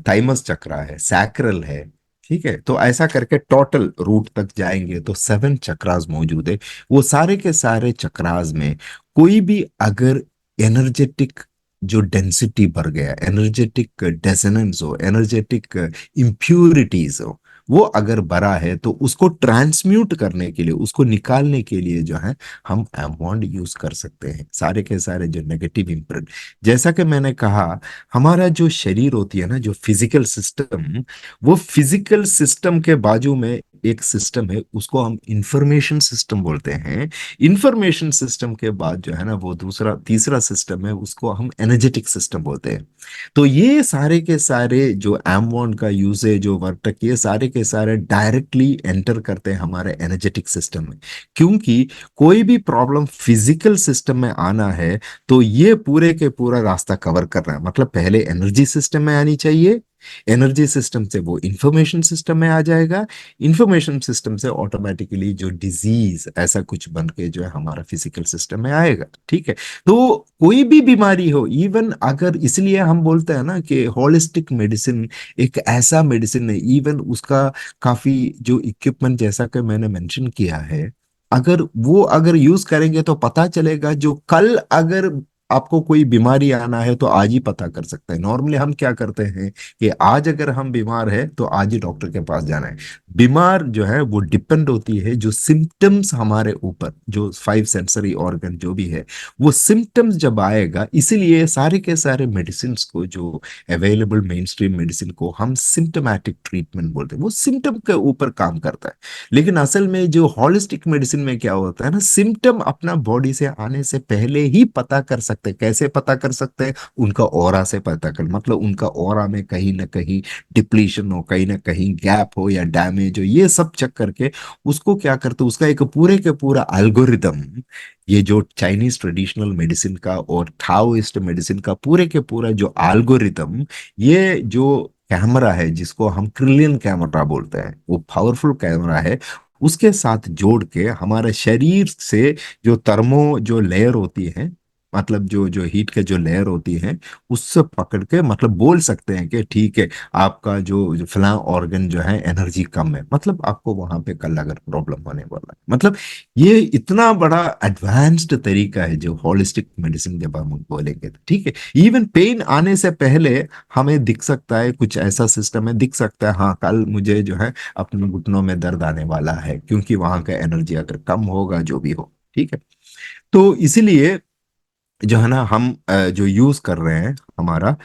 थाइमस चक्रा है, सैक्रल है, ठीक है। तो ऐसा करके टोटल रूट तक जाएंगे तो 7 चक्रास मौजूद है। वो सारे के सारे चक्रास में कोई भी अगर एनर्जेटिक जो डेंसिटी बढ़ गया, एनर्जेटिक डेसोनेंस हो, एनर्जेटिक इम्प्यूरिटीज हो, वो अगर बढ़ा है तो उसको ट्रांसम्यूट करने के लिए, उसको निकालने के लिए जो है हम एमबॉन्ड यूज कर सकते हैं। सारे के सारे जो नेगेटिव इम्प्रिंट, जैसा कि मैंने कहा, हमारा जो शरीर होती है ना, जो फिजिकल सिस्टम, वो फिजिकल सिस्टम के बाजू में एक सिस्टम है, उसको हम इंफॉर्मेशन सिस्टम बोलते हैं। इंफॉर्मेशन सिस्टम के बाद जो है ना, वो दूसरा तीसरा सिस्टम है, उसको हम एनर्जेटिक सिस्टम बोलते हैं। तो ये सारे के सारे जो एमवन का यूसेज, जो वर्टक, ये सारे के सारे डायरेक्टली एंटर करते हैं हमारे एनर्जेटिक सिस्टम में। क्योंकि कोई भी प्रॉब्लम फिजिकल सिस्टम में आना है तो ये पूरे के पूरा रास्ता कवर कर रहा है, मतलब पहले एनर्जी सिस्टम में आनी चाहिए, एनर्जी सिस्टम से वो इंफॉर्मेशन सिस्टम में आ जाएगा, इंफॉर्मेशन सिस्टम से ऑटोमेटिकली जो डिजीज ऐसा कुछ बन के जो है हमारा फिजिकल सिस्टम में आएगा। ठीक है। तो कोई भी बीमारी हो, इवन अगर, इसलिए हम बोलते हैं ना कि होलिस्टिक मेडिसिन एक ऐसा मेडिसिन है, इवन उसका काफी जो इक्विपमेंट, जैसा कि मैंने मेंशन किया है, अगर यूज करेंगे तो पता चलेगा, जो कल अगर आपको कोई बीमारी आना है तो आज ही पता कर सकते हैं। नॉर्मली हम क्या करते हैं कि आज अगर हम बीमार है तो आज ही डॉक्टर के पास जाना है। बीमार जो है वो डिपेंड होती है जो सिम्टम्स हमारे ऊपर, जो फाइव सेंसरी ऑर्गन जो भी है, वो सिम्टम्स जब आएगा, इसीलिए सारे के सारे मेडिसिन को, जो अवेलेबल मेन स्ट्रीम मेडिसिन को हम सिम्टोमेटिक ट्रीटमेंट बोलते हैं, वो सिम्टम के ऊपर काम करता है। लेकिन असल में जो हॉलिस्टिक मेडिसिन में क्या होता है ना, सिम्टम अपना बॉडी से आने से पहले ही पता कर सकते हैं। कैसे पता कर सकते हैं? उनका ऑरा से पता कर, मतलब उनका ऑरा में कहीं ना कहीं डिप्लीशन हो, कहीं ना कहीं गैप हो या डैमेज हो, ये सब चेक करके उसको क्या करते, उसका एक पूरे के पूरा एल्गोरिदम, ये जो चाइनीज ट्रेडिशनल मेडिसिन का और थाओइस्ट मेडिसिन का पूरे के पूरा जो एल्गोरिदम, ये जो कैमरा है जिसको हम क्रिलियन कैमरा बोलते हैं, वो पावरफुल कैमरा है, उसके साथ जोड़ के हमारे शरीर से जो थर्मो जो लेयर होती है, मतलब जो जो हीट के जो लेयर होती है, उससे पकड़ के मतलब बोल सकते हैं कि ठीक है, आपका जो फलां ऑर्गन जो है एनर्जी कम है, मतलब आपको वहां पे कल अगर प्रॉब्लम होने वाला है। मतलब ये इतना बड़ा एडवांस्ड तरीका है जो होलिस्टिक मेडिसिन जब हम बोलेंगे तो, ठीक है। इवन पेन आने से पहले हमें दिख सकता है, कुछ ऐसा सिस्टम है, दिख सकता है हाँ कल मुझे जो है अपने घुटनों में दर्द आने वाला है, क्योंकि वहां का एनर्जी अगर कम होगा, जो भी हो, ठीक है। तो इसीलिए जो है ना, हम जो यूज कर रहे हैं हमारा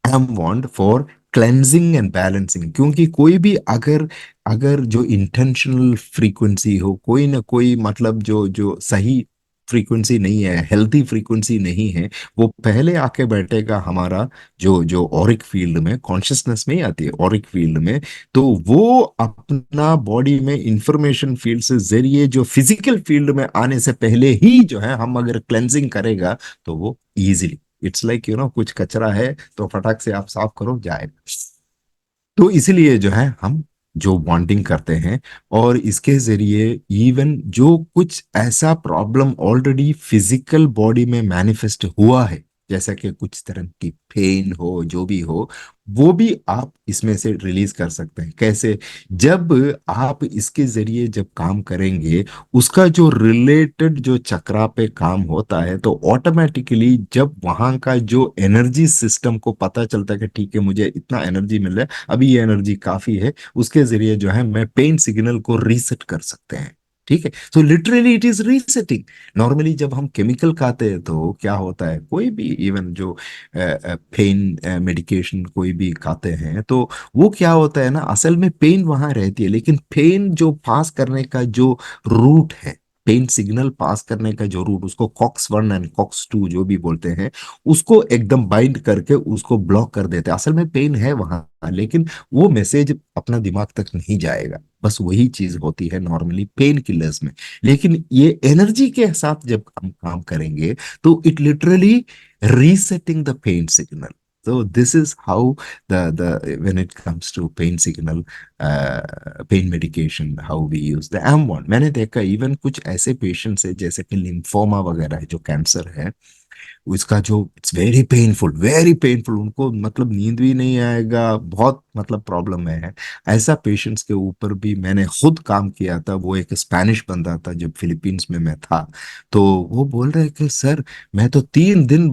M bond for cleansing and balancing, क्योंकि कोई भी अगर अगर जो इंटेंशनल फ्रीक्वेंसी हो, कोई ना कोई मतलब जो जो सही फ्रीक्वेंसी नहीं है, हेल्थी फ्रीक्वेंसी नहीं है, वो पहले आके बैठेगा हमारा जो जो ऑरिक फील्ड में, कॉन्शियसनेस में ही आती है ऑरिक फील्ड में। तो वो अपना बॉडी में इंफॉर्मेशन फील्ड से जरिए जो फिजिकल फील्ड में आने से पहले ही जो है हम अगर क्लेंजिंग करेगा तो वो इजीली, इट्स लाइक कुछ कचरा है तो फटाक से आप साफ करो, जाएगा। तो इसलिए जो है हम जो बॉन्डिंग करते हैं, और इसके जरिए इवन जो कुछ ऐसा प्रॉब्लम ऑलरेडी फिजिकल बॉडी में मैनिफेस्ट हुआ है, जैसा कि कुछ तरह की पेन हो, जो भी हो, वो भी आप इसमें से रिलीज कर सकते हैं। कैसे? जब आप इसके जरिए जब काम करेंगे, उसका जो रिलेटेड जो चक्रा पे काम होता है, तो ऑटोमेटिकली जब वहां का जो एनर्जी सिस्टम को पता चलता है कि ठीक है मुझे इतना एनर्जी मिल रहा है, अभी ये एनर्जी काफी है, उसके जरिए जो है मैं पेन सिग्नल को रीसेट कर सकते हैं। ठीक है। तो literally it is resetting. Normally जब हम केमिकल खाते हैं तो क्या होता है, कोई भी इवन जो पेन मेडिकेशन कोई भी खाते हैं, तो वो क्या होता है ना, असल में पेन वहां रहती है, लेकिन पेन जो पास करने का जो रूट है, पेन सिग्नल पास करने का जो रूट, उसको कॉक्स 1 एंड कॉक्स 2 जो भी बोलते हैं, उसको एकदम बाइंड करके उसको ब्लॉक कर देते हैं। असल में पेन है वहां, लेकिन वो मैसेज अपना दिमाग तक नहीं जाएगा। बस वही चीज होती है नॉर्मली पेन किलर्स में। लेकिन ये एनर्जी के साथ जब हम काम करेंगे तो it literally resetting the pain signal. So this is how the when it comes to pain signal, pain medication, how we use the M1। मैंने देखा इवन कुछ ऐसे पेशेंट्स है जैसे कि लिम्फोमा वगैरह है, जो कैंसर है, उसका जो इट्स वेरी पेनफुल, उनको मतलब नींद भी नहीं आएगा, बहुत मतलब प्रॉब्लम में है। ऐसा पेशेंट्स के ऊपर भी मैंने खुद काम किया था। वो एक स्पेनिश बंदा था जब फिलीपींस में मैं था। तो वो बोल रहे कि सर, मैं तो 3 दिन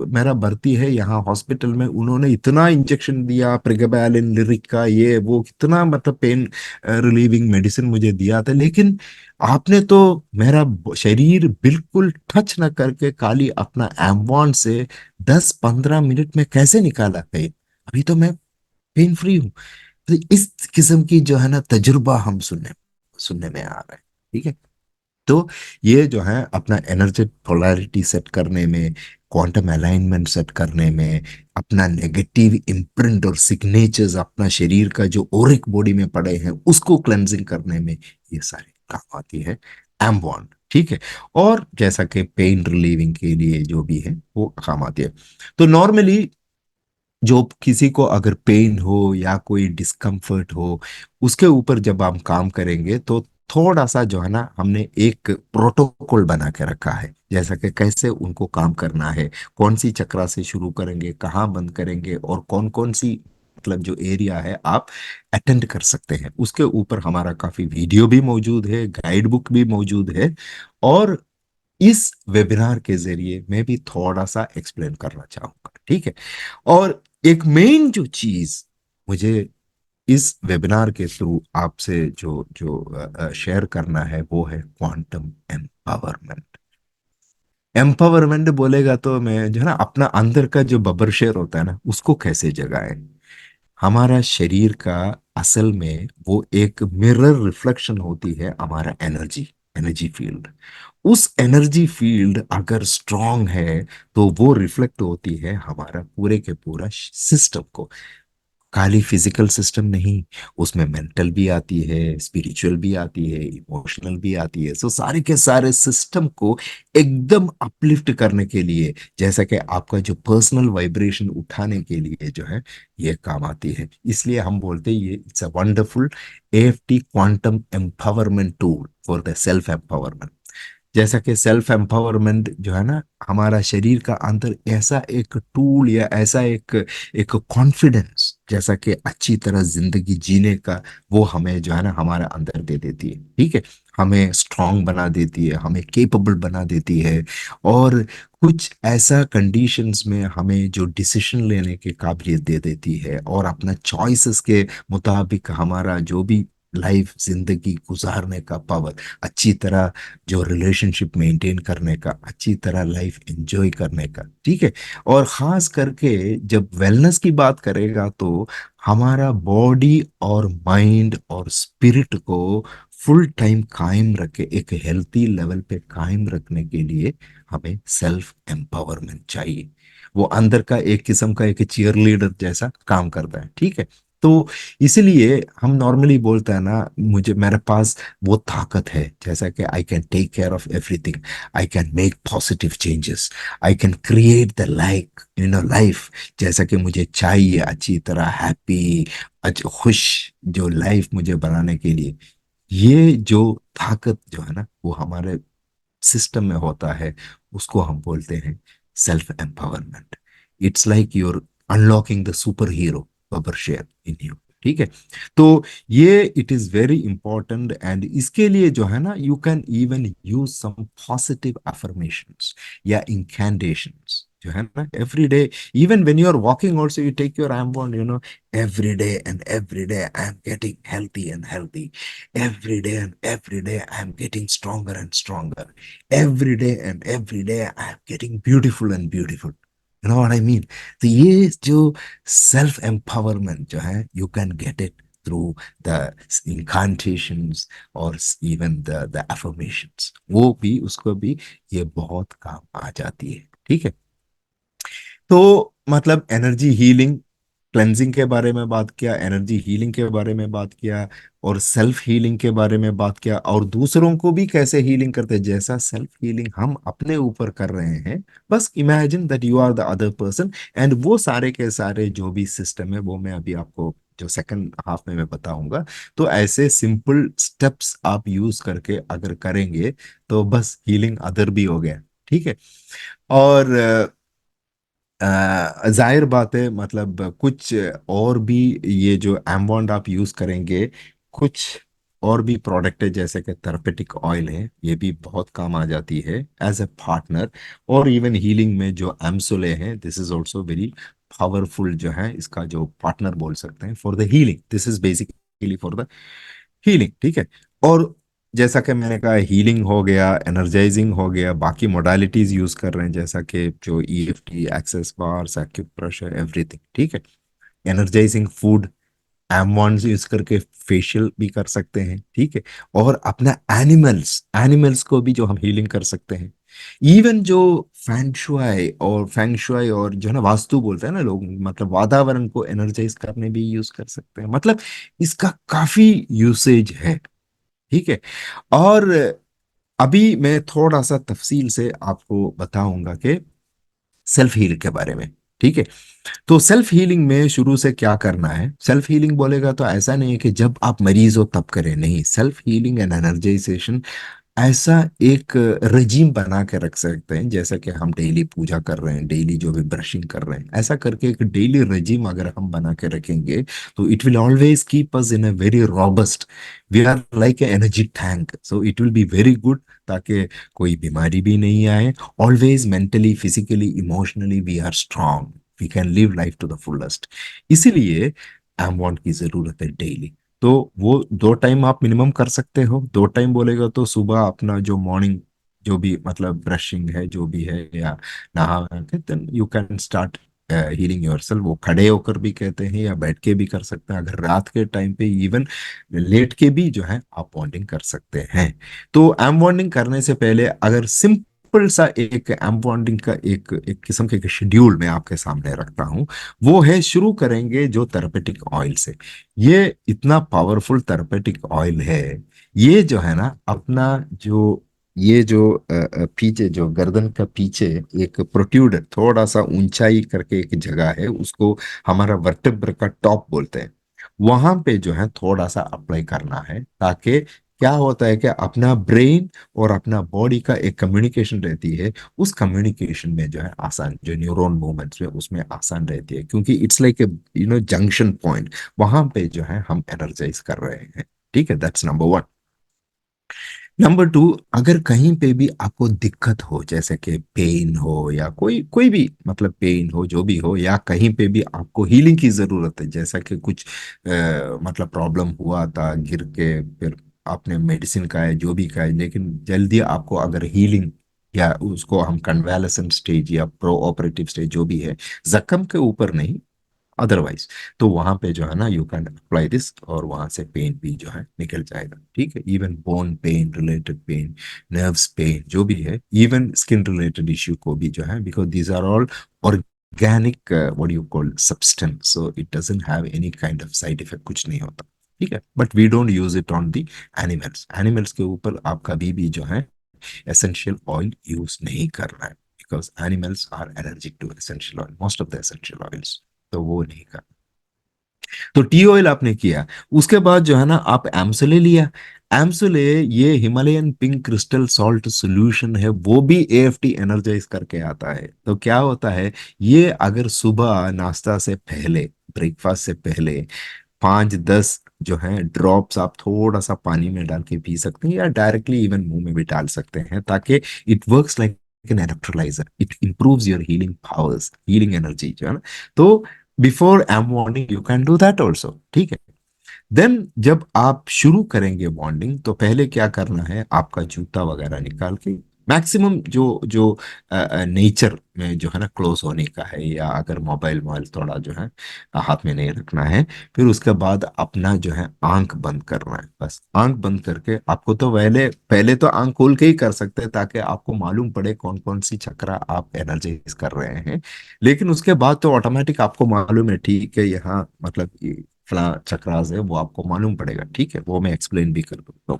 मेरा भर्ती है यहाँ हॉस्पिटल में, उन्होंने इतना इंजेक्शन दिया, प्रेगाबैलिन, लिरिका, ये वो, कितना मतलब पेन रिलीविंग मेडिसिन मुझे दिया था, लेकिन आपने तो मेरा शरीर बिल्कुल टच न करके खाली अपना एम्बॉन से 10-15 मिनट में कैसे निकाला पेन, अभी तो मैं पेन फ्री हूँ। तो इस किस्म की जो है ना तजुर्बा हम सुनने सुनने में आ रहा है। ठीक है। तो ये जो है अपना एनर्जी पोलैरिटी सेट करने में, क्वांटम अलाइनमेंट सेट करने में, अपना नेगेटिव इम्प्रिंट और सिग्नेचर्स अपना शरीर का जो ओरिक बॉडी में पड़े हैं उसको क्लेंजिंग करने में, ये सारे काम आती है एम्बॉन। ठीक है। और जैसा कि पेन रिलीविंग के लिए जो भी है वो काम आती है। तो नॉर्मली जो किसी को अगर पेन हो या कोई डिस्कम्फर्ट हो, उसके ऊपर जब हम काम करेंगे तो थोड़ा सा जो है ना हमने एक प्रोटोकॉल बना के रखा है, जैसा कि कैसे उनको काम करना है, कौन सी चक्रा से शुरू करेंगे, कहाँ बंद करेंगे, और कौन कौन सी मतलब जो एरिया है आप अटेंड कर सकते हैं, उसके ऊपर हमारा काफी वीडियो भी मौजूद है, गाइड बुक भी मौजूद है। और इस वेबिनार के जरिए मैं भी थोड़ा सा एक्सप्लेन करना चाहूंगा। ठीक है। और एक मेन जो चीज मुझे इस वेबिनार के थ्रू आपसे जो जो शेयर करना है वो है क्वांटम एम्पावरमेंट। एम्पावरमेंट बोलेगा तो मैं जो है ना अपना अंदर का जो बबर शेर होता है ना उसको कैसे जगाएं। हमारा शरीर का असल में वो एक मिरर रिफ्लेक्शन होती है हमारा एनर्जी एनर्जी फील्ड। उस एनर्जी फील्ड अगर स्ट्रांग है तो वो रिफ्लेक्ट होती है हमारा पूरे के पूरा सिस्टम को। खाली फिजिकल सिस्टम नहीं, उसमें मेंटल भी आती है, स्पिरिचुअल भी आती है, इमोशनल भी आती है। सो सारे के सारे सिस्टम को एकदम अपलिफ्ट करने के लिए, जैसा कि आपका जो पर्सनल वाइब्रेशन उठाने के लिए जो है ये काम आती है। इसलिए हम बोलते हैं ये it's a wonderful AFT quantum empowerment tool for the self empowerment. जैसा कि सेल्फ एम्पावरमेंट जो है ना हमारा शरीर का अंदर ऐसा एक टूल या ऐसा एक एक कॉन्फिडेंस जैसा कि अच्छी तरह जिंदगी जीने का, वो हमें जो है ना हमारे अंदर दे देती है। ठीक है। हमें स्ट्रांग बना देती है, हमें केपेबल बना देती है। और कुछ ऐसा कंडीशंस में हमें जो डिसीजन लेने की काबिलियत दे देती है, और अपना चॉइसेस के मुताबिक हमारा जो भी लाइफ जिंदगी गुजारने का पावर, अच्छी तरह जो रिलेशनशिप मेंटेन करने का, अच्छी तरह लाइफ एंजॉय करने का। ठीक है। और खास करके जब वेलनेस की बात करेगा तो हमारा बॉडी और माइंड और स्पिरिट को फुल टाइम कायम रखे, एक हेल्थी लेवल पे कायम रखने के लिए हमें सेल्फ एम्पावरमेंट चाहिए। वो अंदर का एक किस्म का एक चीयर लीडर जैसा काम करता है। ठीक है। तो इसलिए हम नॉर्मली बोलते हैं ना, मुझे मेरे पास वो ताकत है, जैसा कि I can take care of everything, I can make positive changes, I can create the life जैसा कि मुझे चाहिए, अच्छी तरह हैप्पी, खुश जो लाइफ मुझे बनाने के लिए। ये जो ताकत जो है ना वो हमारे सिस्टम में होता है, उसको हम बोलते हैं self empowerment. It's like your unlocking the super hero power share in you. ठीक है। तो ये it is very important, and इसके लिए जो है ना you can even use some positive affirmations या इंकैंडेशंस जो है ना every day. Even when you are walking also you take your M wand, every day and every day I am getting healthy and healthy. Every day and every day I am getting stronger and stronger. Every day and every day I am getting beautiful and beautiful. You know what I mean? तो ये जो self empowerment जो है you can get it through the incantations और even the affirmations, वो भी उसको भी ये बहुत काम आ जाती है। ठीक है। तो मतलब एनर्जी हीलिंग क्लेंजिंग के बारे में बात किया, एनर्जी हीलिंग के बारे में बात किया, और सेल्फ हीलिंग के बारे में बात किया, और दूसरों को भी कैसे हीलिंग करते हैं, जैसा सेल्फ हीलिंग हम अपने ऊपर कर रहे हैं, बस imagine that you are the other person. And वो सारे के सारे जो भी सिस्टम है वो मैं अभी आपको जो सेकंड हाफ में मैं बताऊंगा। तो ऐसे सिंपल स्टेप्स आप यूज करके अगर करेंगे तो बस हीलिंग अदर भी हो गया। ठीक है। और जाहिर बात है, मतलब कुछ और भी, ये जो एमबॉन्ड आप यूज करेंगे, कुछ और भी प्रोडक्ट है जैसे कि थेरेपेटिक ऑयल है, ये भी बहुत काम आ जाती है एज ए पार्टनर। और इवन हीलिंग में जो एम्सोले हैं, this is also very powerful, जो है इसका जो पार्टनर बोल सकते हैं for the healing. This is basically for the healing, ठीक है। और जैसा कि मैंने कहा, हीलिंग हो गया, एनर्जाइजिंग हो गया, बाकी मोडालिटीज यूज कर रहे हैं जैसा कि जो EFT, access bars, acupressure, everything, ठीक है। एनर्जाइजिंग फूड, एम1 यूज करके फेशियल भी कर सकते हैं, ठीक है। और अपना एनिमल्स, एनिमल्स को भी जो हम हीलिंग कर सकते हैं। इवन जो फेंगशुआई और जो है ना वास्तु बोलते हैं ना लोग, मतलब वातावरण को एनर्जाइज करने भी यूज कर सकते हैं। मतलब इसका काफी यूसेज है, ठीक है। और अभी मैं थोड़ा सा तफसील से आपको बताऊंगा कि सेल्फ हील के बारे में, ठीक है। तो सेल्फ हीलिंग में शुरू से क्या करना है, सेल्फ हीलिंग बोलेगा तो ऐसा नहीं है कि जब आप मरीज हो तब करें, नहीं। सेल्फ हीलिंग एंड एनर्जाइजेशन ऐसा एक रजीम बना के रख सकते हैं, जैसा कि हम डेली पूजा कर रहे हैं, डेली जो भी ब्रशिंग कर रहे हैं, ऐसा करके एक डेली रजीम अगर हम बना के रखेंगे, तो it will always keep us in a very robust. We are like a energy tank, so it will be very good, ताकि कोई बीमारी भी नहीं आए। Always mentally, physically, emotionally we are strong, we can live life to the fullest. इसीलिए M bond की जरूरत है डेली। तो वो 2 टाइम आप मिनिमम कर सकते हो। 2 टाइम बोलेगा तो सुबह अपना जो मॉर्निंग, जो भी मतलब ब्रशिंग है जो भी है, या नहा के, then you can start healing yourself. वो खड़े होकर भी कहते हैं या बैठ के भी कर सकते हैं, अगर रात के टाइम पे इवन लेट के भी जो है आप बॉन्डिंग कर सकते हैं। तो एम बॉन्डिंग करने से पहले अगर सिंपल सा एक एम बॉन्डिंग का एक एक किस्म के शेड्यूल मैं आपके सामने रखता हूँ, वो है, शुरू करेंगे जो थेरेपेटिक ऑयल से। ये इतना पावरफुल थेरेपेटिक ऑयल है, ये जो है ना अपना जो, ये जो पीछे जो गर्दन का पीछे एक प्रोट्रूड, थोड़ा सा ऊंचाई करके एक जगह है, उसको हमारा वर्टेब्रा का टॉप बोलते हैं। वहां पे जो है थोड़ा सा अप्लाई करना है, ताकि क्या होता है कि अपना ब्रेन और अपना बॉडी का एक कम्युनिकेशन रहती है, उस कम्युनिकेशन में जो है आसान, जो न्यूरॉन मूवमेंट्स में उसमें आसान रहती है, क्योंकि it's like a junction point. वहां पे जो है हम एनर्जाइज कर रहे हैं, ठीक है। That's number 1। नंबर 2, अगर कहीं पे भी आपको दिक्कत हो, जैसे कि पेन हो या कोई कोई भी मतलब पेन हो, जो भी हो, या कहीं पे भी आपको हीलिंग की जरूरत है, जैसा कि कुछ मतलब प्रॉब्लम हुआ था, गिर के फिर आपने मेडिसिन का है, जो भी का है, लेकिन जल्दी आपको अगर हीलिंग, या उसको हम कन्वालेसेंट स्टेज या प्रो ऑपरेटिव स्टेज जो भी है, जख्म के ऊपर नहीं, अदरवाइज, तो वहां पे जो है ना यू कैन अप्लाई दिस, और वहां से पेन भी जो है निकल जाएगा, ठीक है। Even bone pain related pain, nerves pain जो भी है, इवन स्किन रिलेटेड इश्यू को भी जो है, because these are all organic what you call substance, so it doesn't have any kind of side effect, कुछ नहीं होता, ठीक है। But we don't use it on the animals. Animals के ऊपर आप कभी भी जो है एसेंशियल ऑयल यूज नहीं करना है, because animals are allergic to essential oil, most of the essential oils, तो वो नहीं करना। तो टी ऑयल आपने किया, उसके बाद जो है ना आप एम्सोले लिया। एम्सोले ये Himalayan pink crystal salt solution है, वो भी एएफटी एनर्जाइज करके आता है। तो क्या होता है, ये अगर सुबह नाश्ता से पहले, ब्रेकफास्ट से पहले 5-10 जो है ड्रॉप्स आप थोड़ा सा पानी में डाल के पी सकते हैं, या डायरेक्टली इवन मुंह में भी डाल सकते हैं, ताकि it works like an electrolyser, it improves your healing powers, healing energy जो है ना। तो before M morning you can do that also, ठीक है। देन जब आप शुरू करेंगे बॉन्डिंग, तो पहले क्या करना है, आपका जूता वगैरह निकाल के, मैक्सिमम जो जो नेचर में जो है ना क्लोज होने का है, या अगर मोबाइल मोबाइल थोड़ा जो है हाथ में नहीं रखना है। फिर उसके बाद अपना जो है आंख बंद करना है, बस आंख बंद करके, आपको तो पहले पहले तो आंख खोल के ही कर सकते हैं, ताकि आपको मालूम पड़े कौन कौन सी चक्रा आप एनर्जाइज कर रहे हैं। लेकिन उसके बाद तो ऑटोमेटिक आपको मालूम है, ठीक है, यहाँ मतलब फला चक्रास है, वो आपको मालूम पड़ेगा, ठीक है, वो मैं एक्सप्लेन भी कर दूंगा।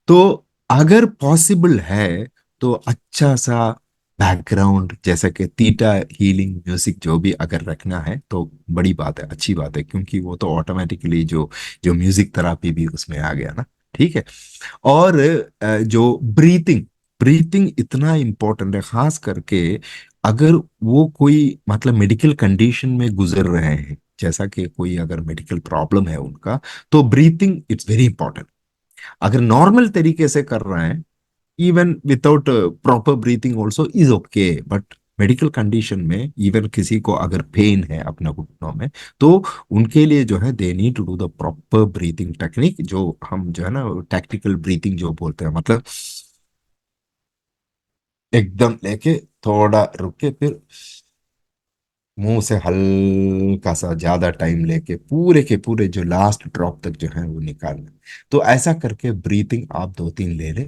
तो अगर पॉसिबल है, तो अच्छा सा बैकग्राउंड, जैसे कि थीटा हीलिंग म्यूजिक जो भी अगर रखना है, तो बड़ी बात है, अच्छी बात है, क्योंकि वो तो ऑटोमेटिकली जो जो म्यूजिक थेरापी भी उसमें आ गया ना, ठीक है। और जो ब्रीथिंग, ब्रीथिंग इतना इंपॉर्टेंट है, खास करके अगर वो कोई मतलब मेडिकल कंडीशन में गुजर रहे हैं, जैसा कि कोई अगर मेडिकल प्रॉब्लम है उनका, तो ब्रीथिंग इट्स वेरी इंपॉर्टेंट। अगर नॉर्मल तरीके से कर रहे हैं, even without proper breathing also is okay, but medical condition में इवन किसी को अगर पेन है अपना घुटनों में, तो उनके लिए जो है they need to do the proper breathing technique, जो हम जो है ना टैक्टिकल ब्रीथिंग जो बोलते हैं, मतलब एकदम लेके थोड़ा रुक के फिर मुंह से हल्का सा ज्यादा टाइम लेके पूरे के पूरे जो लास्ट ड्रॉप तक जो है वो निकालना। तो ऐसा करके ब्रीथिंग आप 2-3 ले ले,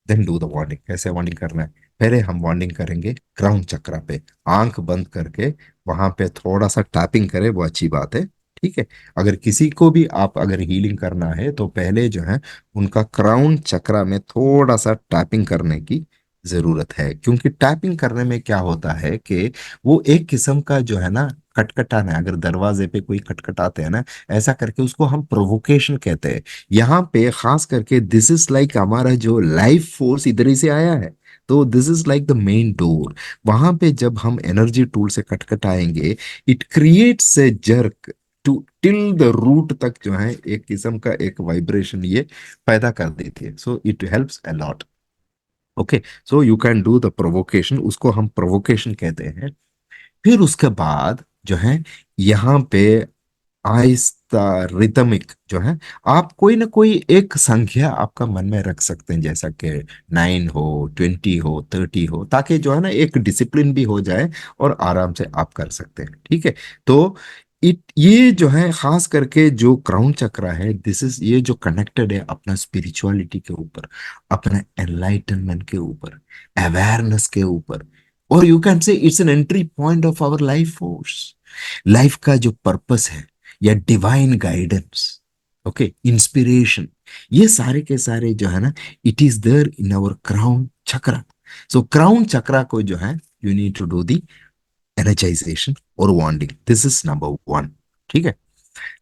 देन डू द वार्निंग। कैसे वार्निंग करना है? पहले हम वार्निंग करेंगे क्राउन चक्रा पे, आंख बंद करके वहां पे थोड़ा सा टैपिंग करें, वो अच्छी बात है। ठीक है। अगर किसी को भी आप अगर हीलिंग करना है तो पहले जो है उनका क्राउन चक्रा में थोड़ा सा टैपिंग करने की जरूरत है, क्योंकि टैपिंग करने में क्या होता है कि वो एक किस्म का जो है ना खटखटाना है। अगर दरवाजे पे कोई खटखटाते हैं ना, ऐसा करके उसको हम प्रोवोकेशन कहते हैं। यहाँ पे खास करके दिस इज लाइक हमारा जो लाइफ फोर्स इधर ही से आया है, तो this is like the main door. वहां पे जब हम एनर्जी टूल से खटखटाएंगे, it creates a jerk to till the root तक, जो है एक किस्म का एक वाइब्रेशन ये पैदा कर देती है। So it helps a lot. Okay. So you can do the provocation, उसको हम प्रोवोकेशन कहते हैं। फिर उसके बाद जो है यहाँ पे आहिस्ता रिदमिक जो है, आप कोई ना कोई एक संख्या आपका मन में रख सकते हैं, जैसा कि 9 हो, 20 हो, 30 हो, ताकि जो है ना एक डिसिप्लिन भी हो जाए और आराम से आप कर सकते हैं। ठीक है। तो ये जो है खास करके जो क्राउन चक्रा है, दिस इज ये जो कनेक्टेड है अपना स्पिरिचुअलिटी के ऊपर, अपना एनलाइटनमेंट के ऊपर, अवेयरनेस के ऊपर, और you can say it's an entry point of our life force, life का जो पर्पस है, या डिवाइन गाइडेंस, ओके, इंस्पिरेशन, ये सारे के सारे जो है ना it is there in our crown chakra. So crown chakra को जो है you need to do the energization और wanding, this is number one. ठीक है।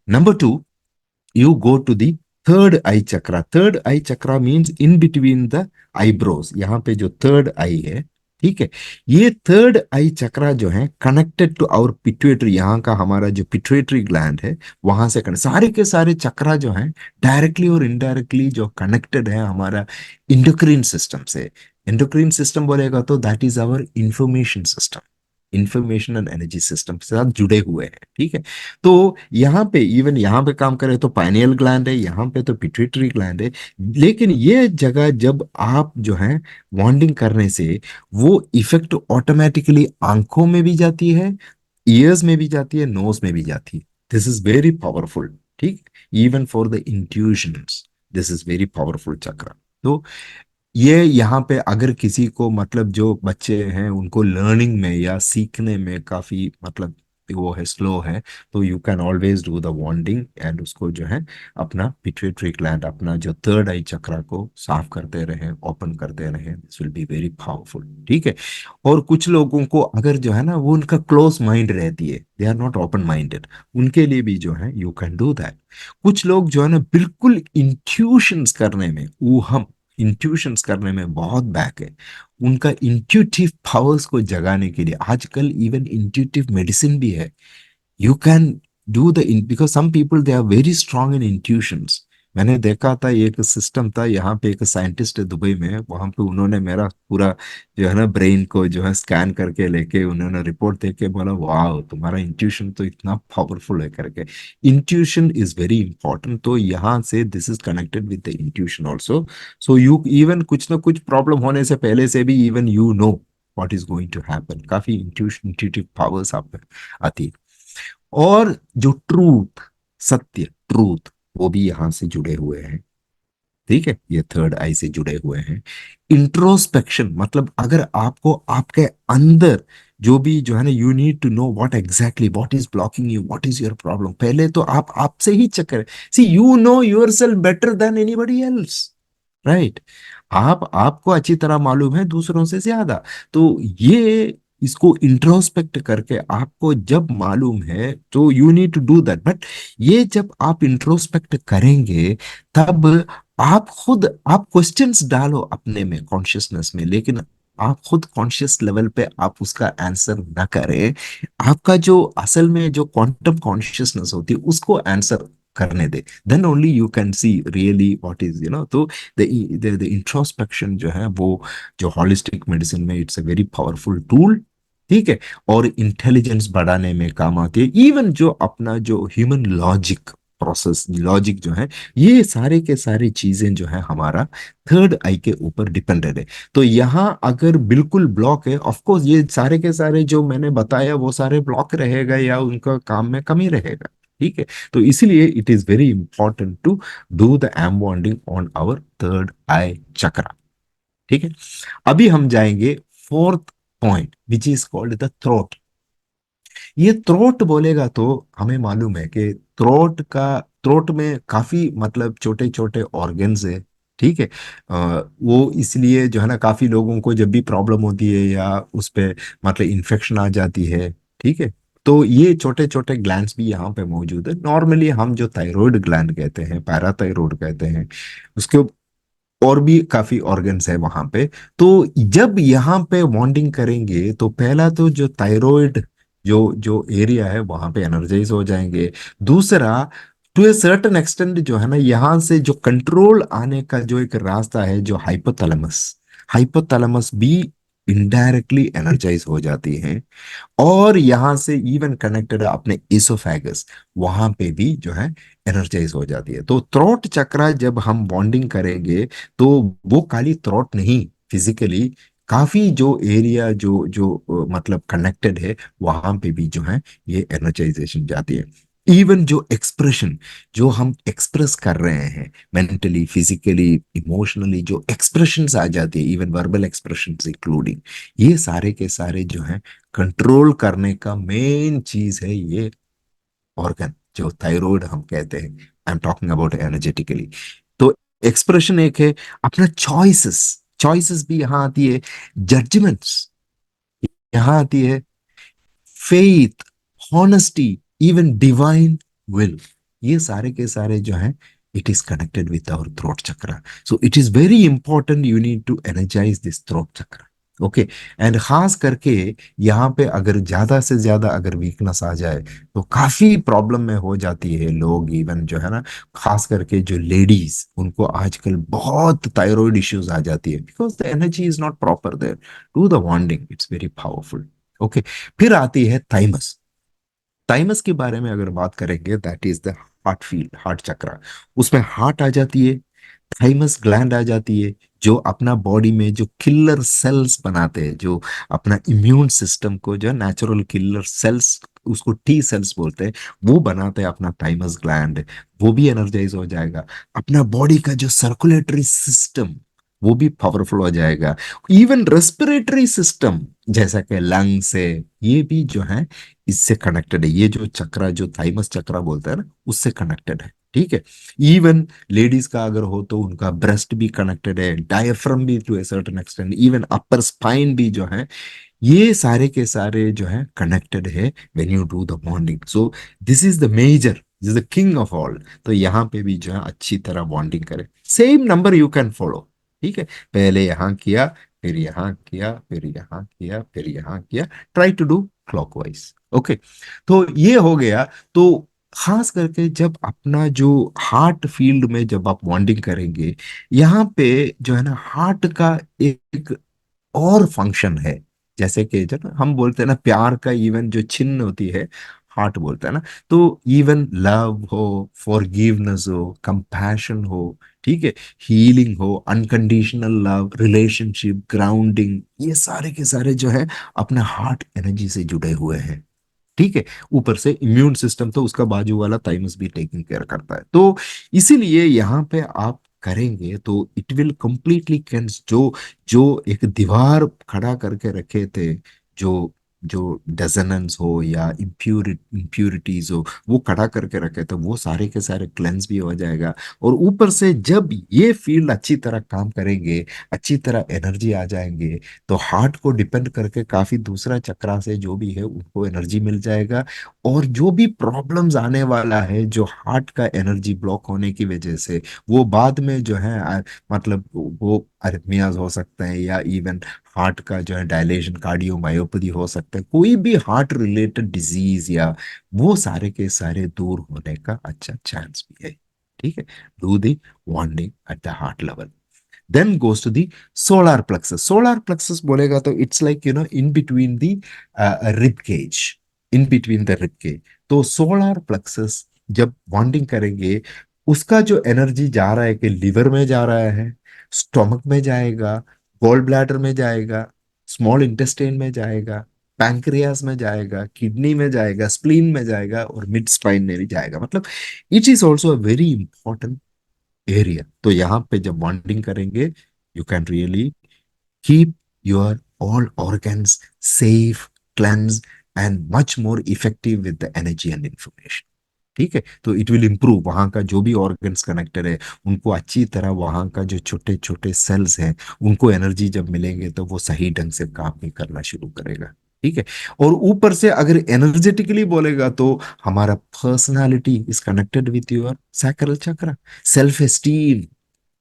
Number two, you go to the third eye chakra. Third eye chakra means in between the eyebrows, यहाँ पे जो third आई है, ठीक है, ये थर्ड आई चक्रा जो है कनेक्टेड टू आवर पिट्यूटरी, यहाँ का हमारा जो पिट्यूटरी ग्लैंड है वहां से कनेक्ट, सारे के सारे चक्रा जो है डायरेक्टली और इनडायरेक्टली जो कनेक्टेड है हमारा इंडोक्रीन सिस्टम से। इंडोक्रीन सिस्टम बोलेगा तो that is our information system, information and energy system के साथ जुड़े हुए हैं। ठीक है। तो यहाँ पे इवन यहाँ पे काम करे तो पाइनियल ग्लैंड है, यहाँ पे तो पिट्यूटरी ग्लैंड है। लेकिन ये जगह जब आप जो है बॉन्डिंग करने से वो इफेक्ट ऑटोमेटिकली आंखों में भी जाती है, ईयर्स में भी जाती है, नोज में भी जाती है। This is very powerful. ठीक। Even for the intuitions this is very powerful chakra. तो ये यहाँ पे अगर किसी को मतलब जो बच्चे हैं उनको लर्निंग में या सीखने में काफी मतलब वो है स्लो है, तो you can always do the wanding and उसको जो है अपना पिट्यूटरी ग्लैंड, अपना जो थर्ड आई चक्रा को साफ करते रहे, ओपन करते रहे, this will be very powerful. ठीक है। और कुछ लोगों को अगर जो है ना वो उनका क्लोज माइंड रहती है, they are not open minded, उनके लिए भी जो है यू कैन डू दैट। कुछ लोग जो है ना बिल्कुल इंट्यूशंस करने में, वो हम इंट्यूशंस करने में बहुत बैक है, उनका इंट्यूटिव पावर्स को जगाने के लिए आजकल इवन इंट्यूटिव मेडिसिन भी है। You can do the because some people they are very strong in intuitions. मैंने देखा था एक सिस्टम था यहाँ पे, एक साइंटिस्ट है दुबई में, वहां पे उन्होंने मेरा पूरा जो है ना ब्रेन को जो है स्कैन करके लेके उन्होंने रिपोर्ट देख के बोला वाह तुम्हारा इंट्यूशन तो इतना पावरफुल है करके। इंट्यूशन इज वेरी इंपॉर्टेंट, तो यहाँ से this is connected with the intuition also. So you even कुछ ना कुछ प्रॉब्लम होने से पहले से भी even you know what is going to happen, काफी इंट्यूशन इंट्यूटिव पावर्स आप में आती है। और जो ट्रूथ, सत्य, ट्रूथ, वो भी यहां से जुड़े हुए हैं। ठीक है। ये थर्ड आई से जुड़े हुए हैं। इंट्रोस्पेक्शन मतलब अगर आपको आपके अंदर जो भी जो है ना you need to know what exactly what is blocking you, what is your problem, पहले तो आप आपसे ही चेक करें। See you know yourself better than anybody else, right? आप आपको अच्छी तरह मालूम है दूसरों से ज्यादा। तो ये इसको इंट्रोस्पेक्ट करके आपको जब मालूम है तो you need to do that. But ये जब आप इंट्रोस्पेक्ट करेंगे तब आप खुद आप क्वेश्चंस डालो अपने में, कॉन्शियसनेस में, लेकिन आप खुद कॉन्शियस लेवल पे आप उसका आंसर ना करें, आपका जो असल में जो क्वांटम कॉन्शियसनेस होती है उसको आंसर करने दे, then only you can see really what is तो द इंट्रोस्पेक्शन जो है वो, जो हॉलिस्टिक मेडिसिन में it's a very powerful tool. ठीक है। और इंटेलिजेंस बढ़ाने में काम आती है, इवन जो अपना जो ह्यूमन लॉजिक प्रोसेस लॉजिक जो है, ये सारे के सारी चीजें जो है हमारा थर्ड आई के ऊपर डिपेंडेंट है। तो यहाँ अगर बिल्कुल ब्लॉक है, ऑफ कोर्स ये सारे के सारे जो मैंने बताया वो सारे ब्लॉक रहेगा या उनका काम में कमी रहेगा। ठीक है। तो इसीलिए it is very important to do the M wanding on our third eye chakra. ठीक है। अभी हम जाएंगे fourth point which is called the throat. ये थ्रोट बोलेगा तो हमें मालूम है कि थ्रोट में काफी मतलब छोटे छोटे ऑर्गन्स है। ठीक है। वो इसलिए जो है ना, काफी लोगों को जब भी प्रॉब्लम होती है या उस पे मतलब इन्फेक्शन आ जाती है, ठीक है, तो ये छोटे छोटे ग्लैंड्स भी यहाँ पे मौजूद है। नॉर्मली हम जो थायराइड ग्लैंड कहते हैं, पैराथायराइड कहते हैं, उसके और भी काफी ऑर्गन्स है वहां पे। तो जब यहाँ पे बॉन्डिंग करेंगे तो पहला तो जो थायराइड जो जो एरिया है वहां पे एनर्जाइज हो जाएंगे। दूसरा, टू ए सर्टेन एक्सटेंट जो है ना, यहाँ से जो कंट्रोल आने का जो एक रास्ता है, जो हाइपोथैलेमस, हाइपोथैलेमस भी इनडायरेक्टली एनर्जाइज हो जाती है। और यहां से इवन कनेक्टेड अपने इसोफेगस, वहां पे भी जो है एनर्जाइज हो जाती है। तो थ्रोट चक्रा जब हम बॉन्डिंग करेंगे तो वो खाली थ्रोट नहीं, फिजिकली काफी जो एरिया जो जो मतलब कनेक्टेड है, वहां पे भी जो है ये एनर्जाइजेशन जाती है। इवन जो एक्सप्रेशन जो हम एक्सप्रेस कर रहे हैं, मेंटली फिजिकली इमोशनली जो एक्सप्रेशंस आ जाती है, इवन वर्बल एक्सप्रेशंस इंक्लूडिंग, ये सारे के सारे जो है कंट्रोल करने का मेन चीज है ये ऑर्गन जो थायराइड हम कहते हैं। I am talking about energetically. तो एक्सप्रेशन एक है, अपना चॉइसेस, चॉइसेस भी यहां आती है, जजमेंट्स यहां आती है, faith, honesty, even divine will, ये सारे के सारे जो है it is connected with our throat chakra. So it is very important, you need to energise this throat chakra. Okay. And खास करके यहाँ पे अगर ज्यादा से ज्यादा अगर वीकनेस आ जाए तो काफी प्रॉब्लम में हो जाती है लोग, इवन जो है ना, खास करके जो लेडीज, उनको आजकल बहुत थायराइड इश्यूज आ जाती है, because the energy is not proper there to the bonding, it's very powerful. Okay. फिर आती है थाइमस। थाइमस के बारे में अगर बात करेंगे, that is the heart field, heart chakra. उसमें हार्ट आ जाती है, थाइमस ग्लैंड आ जाती है, जो अपना बॉडी में जो किलर सेल्स बनाते हैं, जो अपना इम्यून सिस्टम को, जो नेचुरल किलर सेल्स, उसको टी सेल्स बोलते हैं, वो बनाते हैं अपना थाइमस ग्लैंड, वो भी एनर्जाइज हो जाएगा। अपना बॉडी का जो सर्कुलेटरी सिस्टम, वो भी पावरफुल हो जाएगा। इवन रेस्पिरेटरी सिस्टम जैसा कि लंग्स है, ये भी जो है इससे कनेक्टेड है। ये जो चक्रा जो थाइमस चक्रा बोलता है ना, उससे कनेक्टेड है। ठीक है। इवन लेडीज का अगर हो तो उनका ब्रेस्ट भी कनेक्टेड है, डायफ्राम भी to a certain extent, even upper spine भी जो है, ये सारे के सारे जो है कनेक्टेड है when you do the bonding. So this is the major, this is the king of all. तो यहाँ पे भी जो है अच्छी तरह बॉन्डिंग करें, same number you can follow. ठीक है। पहले यहाँ किया, फिर यहाँ किया, फिर यहाँ किया, फिर यहाँ किया, try to do clockwise. Okay. तो ये हो गया। तो खास करके जब अपना जो हार्ट फील्ड में जब आप बॉन्डिंग करेंगे, यहाँ पे जो है ना हार्ट का एक और फंक्शन है। जैसे कि जब हम बोलते हैं ना प्यार का इवन जो चिन्ह होती है, हार्ट बोलता है ना, तो इवन लव हो, फॉरगिवनेस हो, कंपैशन हो, ठीक है, हीलिंग हो, अनकंडीशनल लव, रिलेशनशिप, ग्राउंडिंग, ये सारे के सारे जो है अपना हार्ट एनर्जी से जुड़े हुए हैं। ठीक है। ऊपर से इम्यून सिस्टम तो उसका बाजू वाला थाइमस भी टेकिंग केयर करता है। तो इसीलिए यहाँ पे आप करेंगे तो इट विल कंप्लीटली क्लेंस, जो जो एक दीवार खड़ा करके रखे थे, जो जो डेजनेंस हो या इम्प्यूरिटीज हो, वो खड़ा करके रखे थे, वो सारे के सारे क्लेंस भी हो जाएगा। और ऊपर से जब ये फील्ड अच्छी तरह काम करेंगे, अच्छी तरह एनर्जी आ जाएंगे, तो हार्ट को डिपेंड करके काफी दूसरा चक्रा से जो भी है उनको एनर्जी मिल जाएगा। और जो भी प्रॉब्लम्स आने वाला है जो हार्ट का एनर्जी ब्लॉक होने की वजह से, वो बाद में जो है मतलब वो अरिथमियाज हो सकते हैं, या इवन हार्ट का जो है डायलेशन, कार्डियोमायोपैथी हो सकता है, कोई भी हार्ट रिलेटेड डिजीज, या वो सारे के सारे दूर होने का अच्छा चांस भी है। ठीक है, do the warning at the heart level. Then goes to the solar plexus. Solar plexus बोलेगा तो it's like in between the rib cage, in between the rib cage। तो solar plexus जब बॉन्डिंग करेंगे, उसका जो एनर्जी जा रहा है कि लिवर में जा रहा है, स्टोमक में जाएगा, गॉल ब्लैडर में जाएगा, स्मॉल इंटेस्टाइन में जाएगा, पैंक्रियास में जाएगा, किडनी में जाएगा, स्प्लीन में जाएगा, और मिड स्पाइन में भी जाएगा। मतलब it is also a very important area. तो यहाँ पे जब बॉन्डिंग करेंगे, you can really keep your all organs safe, cleanse and much more effective with the energy and information. ठीक है, तो इट विल इम्प्रूव वहां का जो भी ऑर्गन्स कनेक्टेड है, उनको अच्छी तरह, वहां का जो छोटे छोटे सेल्स हैं, उनको एनर्जी जब मिलेंगे तो वो सही ढंग से काम भी करना शुरू करेगा। ठीक है, और ऊपर से अगर एनर्जेटिकली बोलेगा तो हमारा personality is connected with your sacral चक्र। सेल्फ एस्टीम,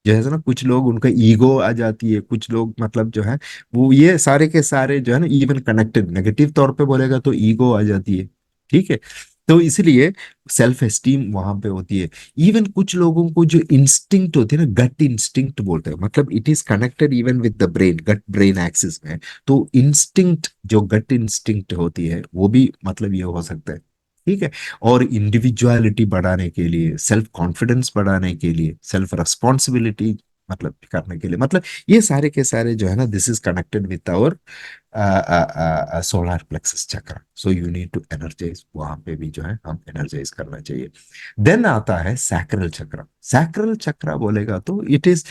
जैसे ना कुछ लोग उनका ईगो आ जाती है, कुछ लोग मतलब जो है वो ये सारे के सारे जो है ना, इवन कनेक्टेड नेगेटिव तौर पे बोलेगा तो ईगो आ जाती है। ठीक है, तो इसलिए सेल्फ एस्टीम वहां पे होती है। इवन कुछ लोगों को जो इंस्टिंक्ट होती है ना, गट इंस्टिंक्ट बोलते हैं, मतलब it is connected even with the brain, gut brain axis में। तो इंस्टिंक्ट, जो गट इंस्टिंक्ट होती है, वो भी मतलब ये हो सकता है। ठीक है, और इंडिविजुअलिटी बढ़ाने के लिए, सेल्फ कॉन्फिडेंस बढ़ाने के लिए, सेल्फ रिस्पॉन्सिबिलिटी मतलब करने के लिए, मतलब ये सारे के सारे जो है ना, this is connected with our solar plexus chakra. So you need to energize, वहां पे भी जो है हम एनर्जाइज करना चाहिए। देन आता है सैक्रल चक्र। सैक्रल चक्र बोलेगा तो इट इज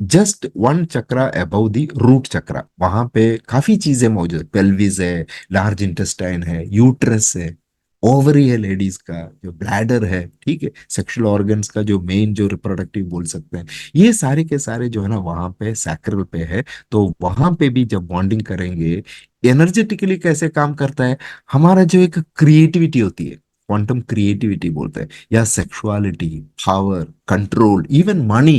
जस्ट वन चक्र अबव द रूट चक्र। वहां पे काफी चीजें मौजूद, पेल्विस है, लार्ज इंटेस्टाइन है, यूट्रस है, ओवरी है लेडीज का, जो ब्लैडर है, ठीक है, सेक्सुअल ऑर्गन्स का जो मेन, जो रिप्रोडक्टिव बोल सकते हैं, ये सारे के सारे जो है ना वहां पे सैक्रल पे है। तो वहां पे भी जब बॉन्डिंग करेंगे, एनर्जेटिकली कैसे काम करता है, हमारा जो एक क्रिएटिविटी होती है, क्वांटम क्रिएटिविटी बोलते हैं, या sexuality, power, control, even money,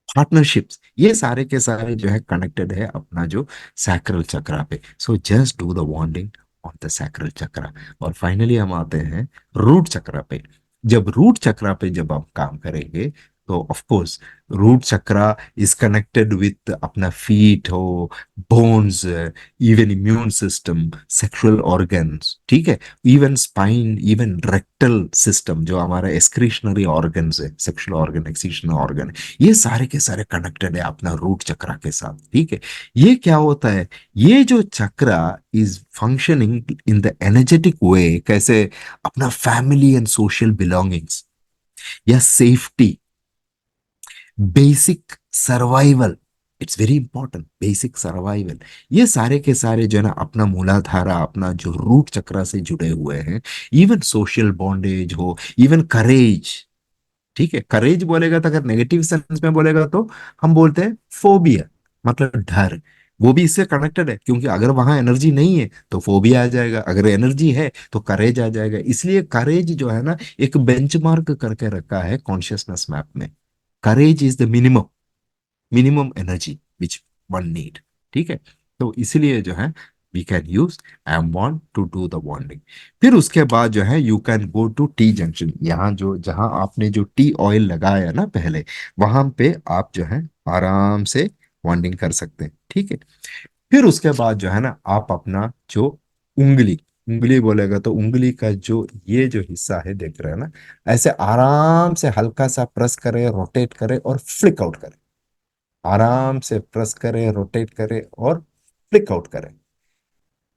partnerships, ये सारे के सारे जो है कनेक्टेड है अपना जो सैक्रल चक्रा पे। So just do the wanding on the sacral chakra. और फाइनली हम आते हैं रूट चक्रा पे। जब रूट चक्रा पे जब हम काम करेंगे, तो of course root chakra is connected with अपना फीट हो, bones, even immune system, sexual organs, ठीक है, even spine, even rectal system, जो हमारा एक्सक्रीशनरी ऑर्गन्स है, सेक्सुअल ऑर्गन, एक्सक्रीशनरी ऑर्गन, ये सारे के सारे कनेक्टेड है अपना रूट चक्रा के साथ। ठीक है, ये क्या होता है, ये जो chakra is functioning in the energetic way, कैसे, अपना फैमिली एंड सोशल बिलोंगिंग्स, या safety, basic survival, it's very important, basic survival, ये सारे के सारे जो है ना अपना मूलाधारा, अपना जो रूट चक्रा से जुड़े हुए हैं। इवन सोशल बॉन्डेज हो, इवन करेज। ठीक है, करेज बोलेगा तो अगर नेगेटिव सेंस में बोलेगा तो हम बोलते हैं फोबिया, मतलब डर। वो भी इससे कनेक्टेड है, क्योंकि अगर वहां एनर्जी नहीं है तो फोबिया आ जाएगा, अगर एनर्जी है तो करेज आ जाएगा। इसलिए करेज जो है ना, एक बेंचमार्क करके रखा है कॉन्शियसनेस मैप में। Courage is the minimum, minimum energy which one need. ठीक है, तो इसलिए जो है we can use M bond to do the bonding. फिर उसके बाद जो है you can go to T junction. यहाँ जो, जहां आपने जो टी ऑयल लगाया ना पहले, वहां पे आप जो है आराम से बॉन्डिंग कर सकते हैं। ठीक है, फिर उसके बाद जो है ना आप अपना जो उंगली, उंगली बोलेगा तो उंगली का जो ये जो हिस्सा है, देख रहे हैं ना, ऐसे आराम से हल्का सा प्रेस करें, रोटेट करें और फ्लिक आउट करें। आराम से प्रेस करें, रोटेट करें और फ्लिक आउट करें।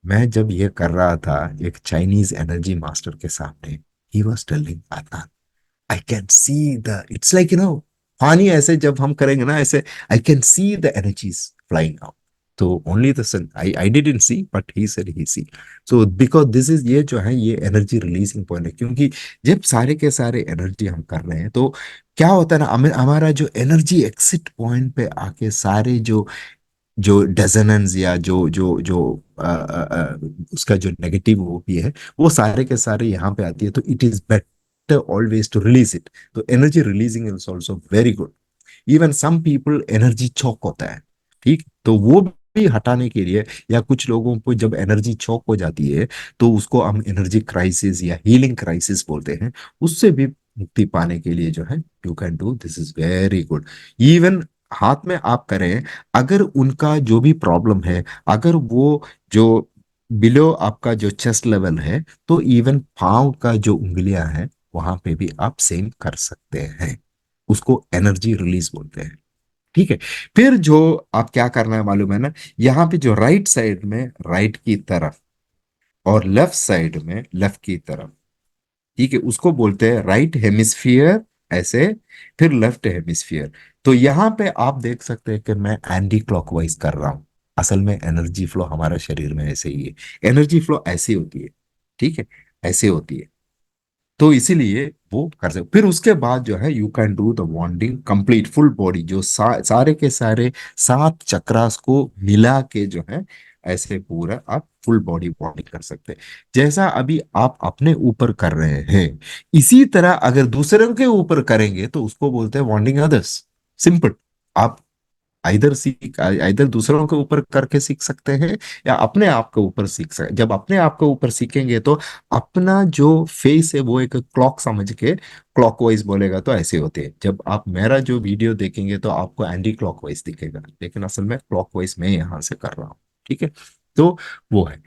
मैं जब ये कर रहा था एक चाइनीज एनर्जी मास्टर के सामने, he was telling, I can see the, it's like पानी ऐसे जब हम करेंगे ना ऐसे, I can see the energies flying out. तो only the sun, I didn't see, but he said he see. So because this is, ये जो है ये एनर्जी रिलीजिंग पॉइंट है, क्योंकि जब सारे के सारे एनर्जी हम कर रहे हैं तो क्या होता है ना, हमारा जो एनर्जी एक्सिट पॉइंट पे आके सारे जो जो डेजोनेंस, या जो जो जो उसका जो नेगेटिव वो भी है, वो सारे के सारे यहाँ पे आती है। तो it is better always to release it. तो energy releasing is also very good. Even some people energy choke होता है, ठीक, तो वो भी हटाने के लिए, या कुछ लोगों को जब एनर्जी चौक हो जाती है तो उसको हम एनर्जी क्राइसिस या हीलिंग क्राइसिस बोलते हैं, उससे भी मुक्ति पाने के लिए जो है you can do this is very good. Even हाथ में आप करें, अगर उनका जो भी प्रॉब्लम है, अगर वो जो बिलो आपका जो चेस्ट लेवल है, तो इवन पाँव का जो उंगलियां हैं वहां पे भी आप सेम कर सकते हैं, उसको एनर्जी रिलीज बोलते हैं। ठीक है। फिर जो आप क्या करना है मालूम है ना, यहाँ पे जो राइट साइड में राइट की तरफ और लेफ्ट साइड में लेफ्ट की तरफ, ठीक है, उसको बोलते हैं राइट हेमिस्फियर, ऐसे, फिर लेफ्ट हेमिस्फियर। तो यहाँ पे आप देख सकते हैं कि मैं एंटी क्लॉकवाइज कर रहा हूं। असल में एनर्जी फ्लो हमारा शरीर में ऐसे ही है, एनर्जी फ्लो ऐसे होती है, ठीक है, ऐसे होती है। तो इसीलिए वो कर सकते, फिर उसके बाद जो है you can do the bonding complete full body, जो सारे के सारे 7 चक्रास को मिला के जो है ऐसे पूरा आप फुल बॉडी बॉन्डिंग कर सकते हैं। जैसा अभी आप अपने ऊपर कर रहे हैं, इसी तरह अगर दूसरों के ऊपर करेंगे तो उसको बोलते हैं बॉन्डिंग अदर्स। सिंपल। आप इधर दूसरों के ऊपर करके सीख सकते हैं, या अपने आप के ऊपर सीख सकते। जब अपने आप के ऊपर सीखेंगे तो अपना जो फेस है वो एक क्लॉक समझ के क्लॉकवाइज बोलेगा, तो ऐसे होते हैं। जब आप मेरा जो वीडियो देखेंगे तो आपको एंटी क्लॉकवाइज दिखेगा, लेकिन असल में क्लॉकवाइज मैं यहाँ से कर रहा हूँ, ठीक है। तो वो है।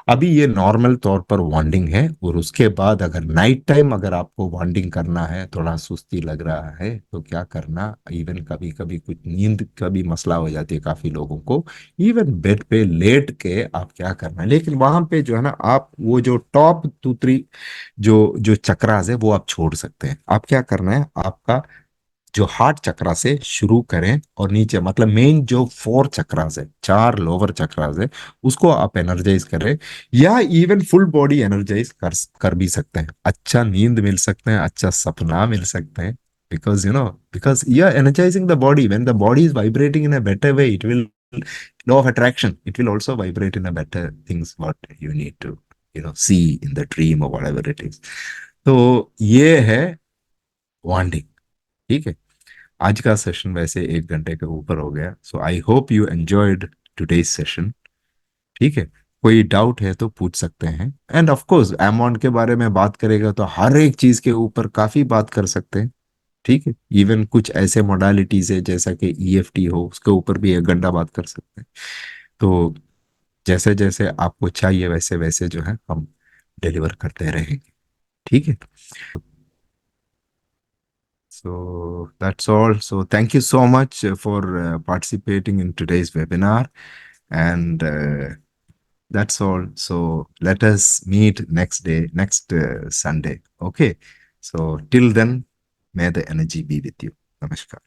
अभी ये नॉर्मल तौर पर वांडिंग है, और उसके बाद अगर नाइट टाइम अगर आपको वांडिंग करना है, थोड़ा सुस्ती लग रहा है, तो क्या करना, इवन कभी कभी कुछ नींद का भी मसला हो जाती है काफी लोगों को, इवन बेड पे लेट के आप क्या करना है, लेकिन वहां पे जो है ना, आप वो जो टॉप 2 3 जो चक्रास है वो आप छोड़ सकते हैं। आप क्या करना है, आपका जो हार्ट चक्रा से शुरू करें और नीचे, मतलब मेन जो 4 चक्रास है, 4 लोअर चक्रास है, उसको आप एनर्जाइज करें, या इवन फुल बॉडी एनर्जाइज कर भी सकते हैं। अच्छा नींद मिल सकते हैं, अच्छा सपना मिल सकते हैं, because because you are energising the body. When the body is vibrating in a better way, it will, law of attraction, it will also vibrate in a better things what you need to see in the dream or whatever it is। तो ये है वांडिंग। ठीक है। आज का session वैसे 1 घंटे के ऊपर हो गया, so I hope you enjoyed today's session. ठीक है। कोई डाउट है तो पूछ सकते हैं, एंड ऑफ कोर्स अमाउंट के बारे में बात करेगा तो हर एक चीज के ऊपर काफी बात कर सकते हैं। ठीक है। इवन कुछ ऐसे मोडालिटीज है जैसा कि ईएफटी हो, उसके ऊपर भी 1 घंटा बात कर सकते हैं। तो जैसे जैसे आपको चाहिए वैसे वैसे जो है हम डिलीवर करते रहेंगे। ठीक है। So that's all. So thank you so much for participating in today's webinar. And that's all. So let us meet next day, next Sunday. Okay. So till then, may the energy be with you. Namaskar.